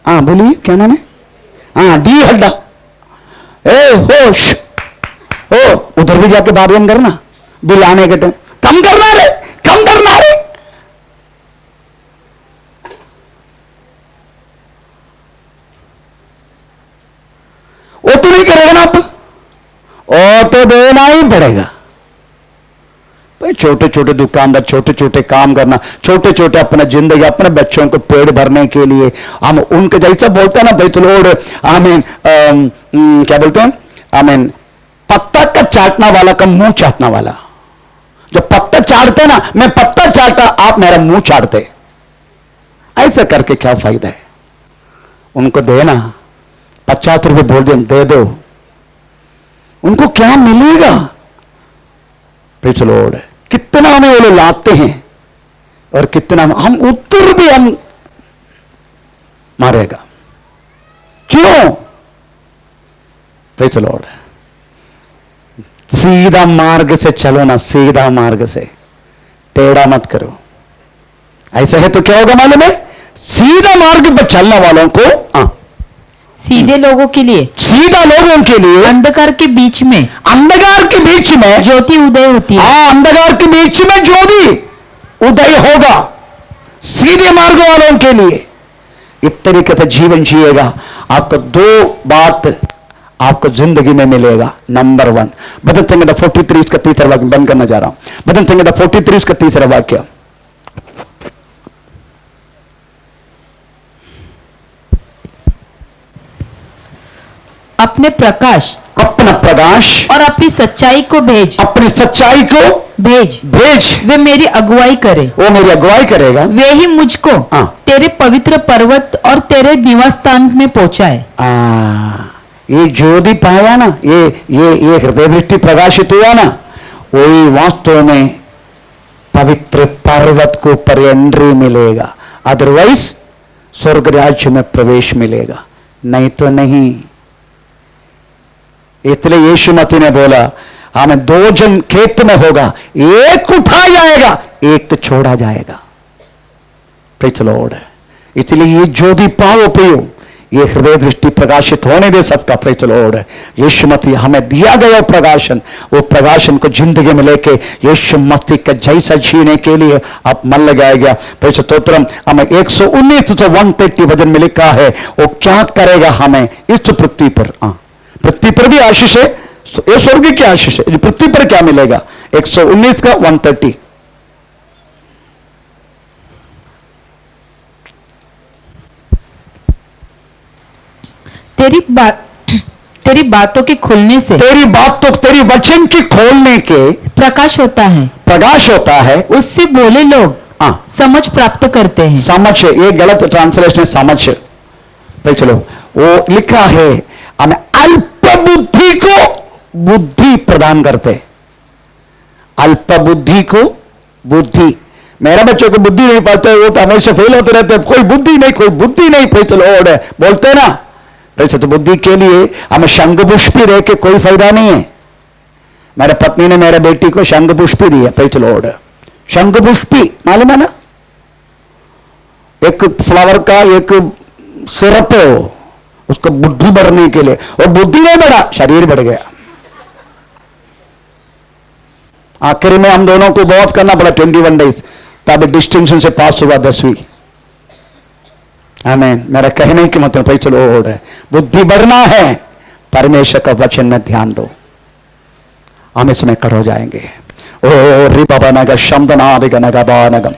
Speaker 1: हाँ बोलिए क्या नाम है? हाँ डी हड्डा, होश हो, उधर भी जाके बार्गेन करना, बिल आने के टाइम कम करना रे, कम करना रे। वो तो नहीं करेगा ना आप, वो तो देना ही पड़ेगा। भाई छोटे छोटे दुकानदार छोटे छोटे काम करना, छोटे छोटे अपना जिंदगी अपने बच्चों को पेट भरने के लिए हम उनके जैसा बोलते हैं ना बेतलोड़, आमीन, क्या बोलते हैं, आमीन, पत्ता का चाटना वाला का मुंह चाटना वाला। जो पत्ता चाटते ना, मैं पत्ता चाटा आप मेरा मुंह चाटते, ऐसा करके क्या फायदा है? उनको देना 50 रुपए बोल दे दो, उनको क्या मिलेगा? पिछलोड़ कितना हमें वो लोग लाते हैं और कितना हम उत्तर भी हम मारेगा। क्यों? पिछलोड़ सीधा मार्ग से चलो ना, सीधा मार्ग से, टेढ़ा मत करो। ऐसा है तो क्या होगा मालूम है? सीधा मार्ग पर चलने वालों को,
Speaker 2: सीधे लोगों के लिए,
Speaker 1: सीधा लोगों के लिए
Speaker 2: अंधकार के बीच में
Speaker 1: ज्योति
Speaker 2: उदय होती है।
Speaker 1: अंधकार के बीच में ज्योति उदय होगा सीधे मार्ग वालों के लिए। इस तरीके से जीवन जिएगा, आपको 2 बात आपको जिंदगी में मिलेगा। नंबर 1, भजन संहिता 43 उसका 3रा वाक्य बंद करना जा रहा हूं। भजन संहिता 43 उसका 3रा वाक्य,
Speaker 2: अपना प्रकाश
Speaker 1: और अपनी सच्चाई को
Speaker 2: अपनी सच्चाई को भेज
Speaker 1: भेज,
Speaker 2: वे मेरी अगुवाई करे,
Speaker 1: वो मेरी अगुवाई करेगा।
Speaker 2: वे ही मुझको
Speaker 1: हाँ।
Speaker 2: तेरे पवित्र पर्वत और तेरे निवास स्थान में पहुंचाए।
Speaker 1: ये ज्योति पाया ना, ये हृदय दृष्टि प्रकाशित हुआ ना, वही वास्तव में पवित्र पर्वत को ऊपर एंट्री मिलेगा, अदरवाइज स्वर्ग राज्य में प्रवेश मिलेगा, नहीं तो नहीं। इसलिए यीशु मसीह ने बोला, हमें 2 जन खेत में होगा, एक उठाया जाएगा, एक छोड़ा जाएगा। Praise the Lord. इसलिए ये ज्योति पाओ पियो, ये हृदय दृष्टि प्रकाशित होने दे सबका। Praise the lord. Yeshu Masih हमें दिया गया प्रकाशन, वो प्रकाशन को जिंदगी में लेके यीशु मसीह का जैसा जीने के लिए आप मन लगाएगा। प्रेज़ स्तोत्रम। हमें 119 से 130 वचन में लिखा है, वो क्या करेगा हमें इस पृथ्वी पर। पृथ्वी पर भी आशीष है, ये स्वर्ग की आशीष है। पृथ्वी पर क्या मिलेगा? 119 का 130।
Speaker 2: तेरी बातों के खुलने से,
Speaker 1: तेरी वचन की खोलने के
Speaker 2: प्रकाश होता है,
Speaker 1: प्रकाश होता है,
Speaker 2: उससे बोले लोग समझ प्राप्त करते हैं।
Speaker 1: समझ, ये गलत ट्रांसलेशन है, समझ। भाई चलो, वो लिखा है हमें अल्प बुद्धि को बुद्धि प्रदान करते। अल्प बुद्धि को बुद्धि। मेरा बच्चों को बुद्धि नहीं पाते, वो तो हमेशा फेल होते रहते हैं, कोई बुद्धि नहीं, कोई बुद्धि नहीं। भाई चलो, और बोलते ना, तो बुद्धि के लिए हमें शंख पुष्पी रह के कोई फायदा नहीं है। मेरे पत्नी ने मेरे बेटी को शंख पुष्पी दी है। Praise the Lord. शंख पुष्पी मालूम है ना, एक फ्लावर का एक सिरप है, वो उसको बुद्धि बढ़ने के लिए, और बुद्धि नहीं बढ़ा, शरीर बढ़ गया। आखिर में हम दोनों को बहुत करना पड़ा 21 डेज, तब डिस्टिंक्शन से पास हुआ 10वीं। आमीन। मेरा कहने की मतलब भाई चलो, और है बुद्धि बढ़ना है, परमेश्वर का वचन में ध्यान दो, हम इसमें खड़े हो जाएंगे। ओ रि बाबा नगर शब्द नादिग नगबा नगम।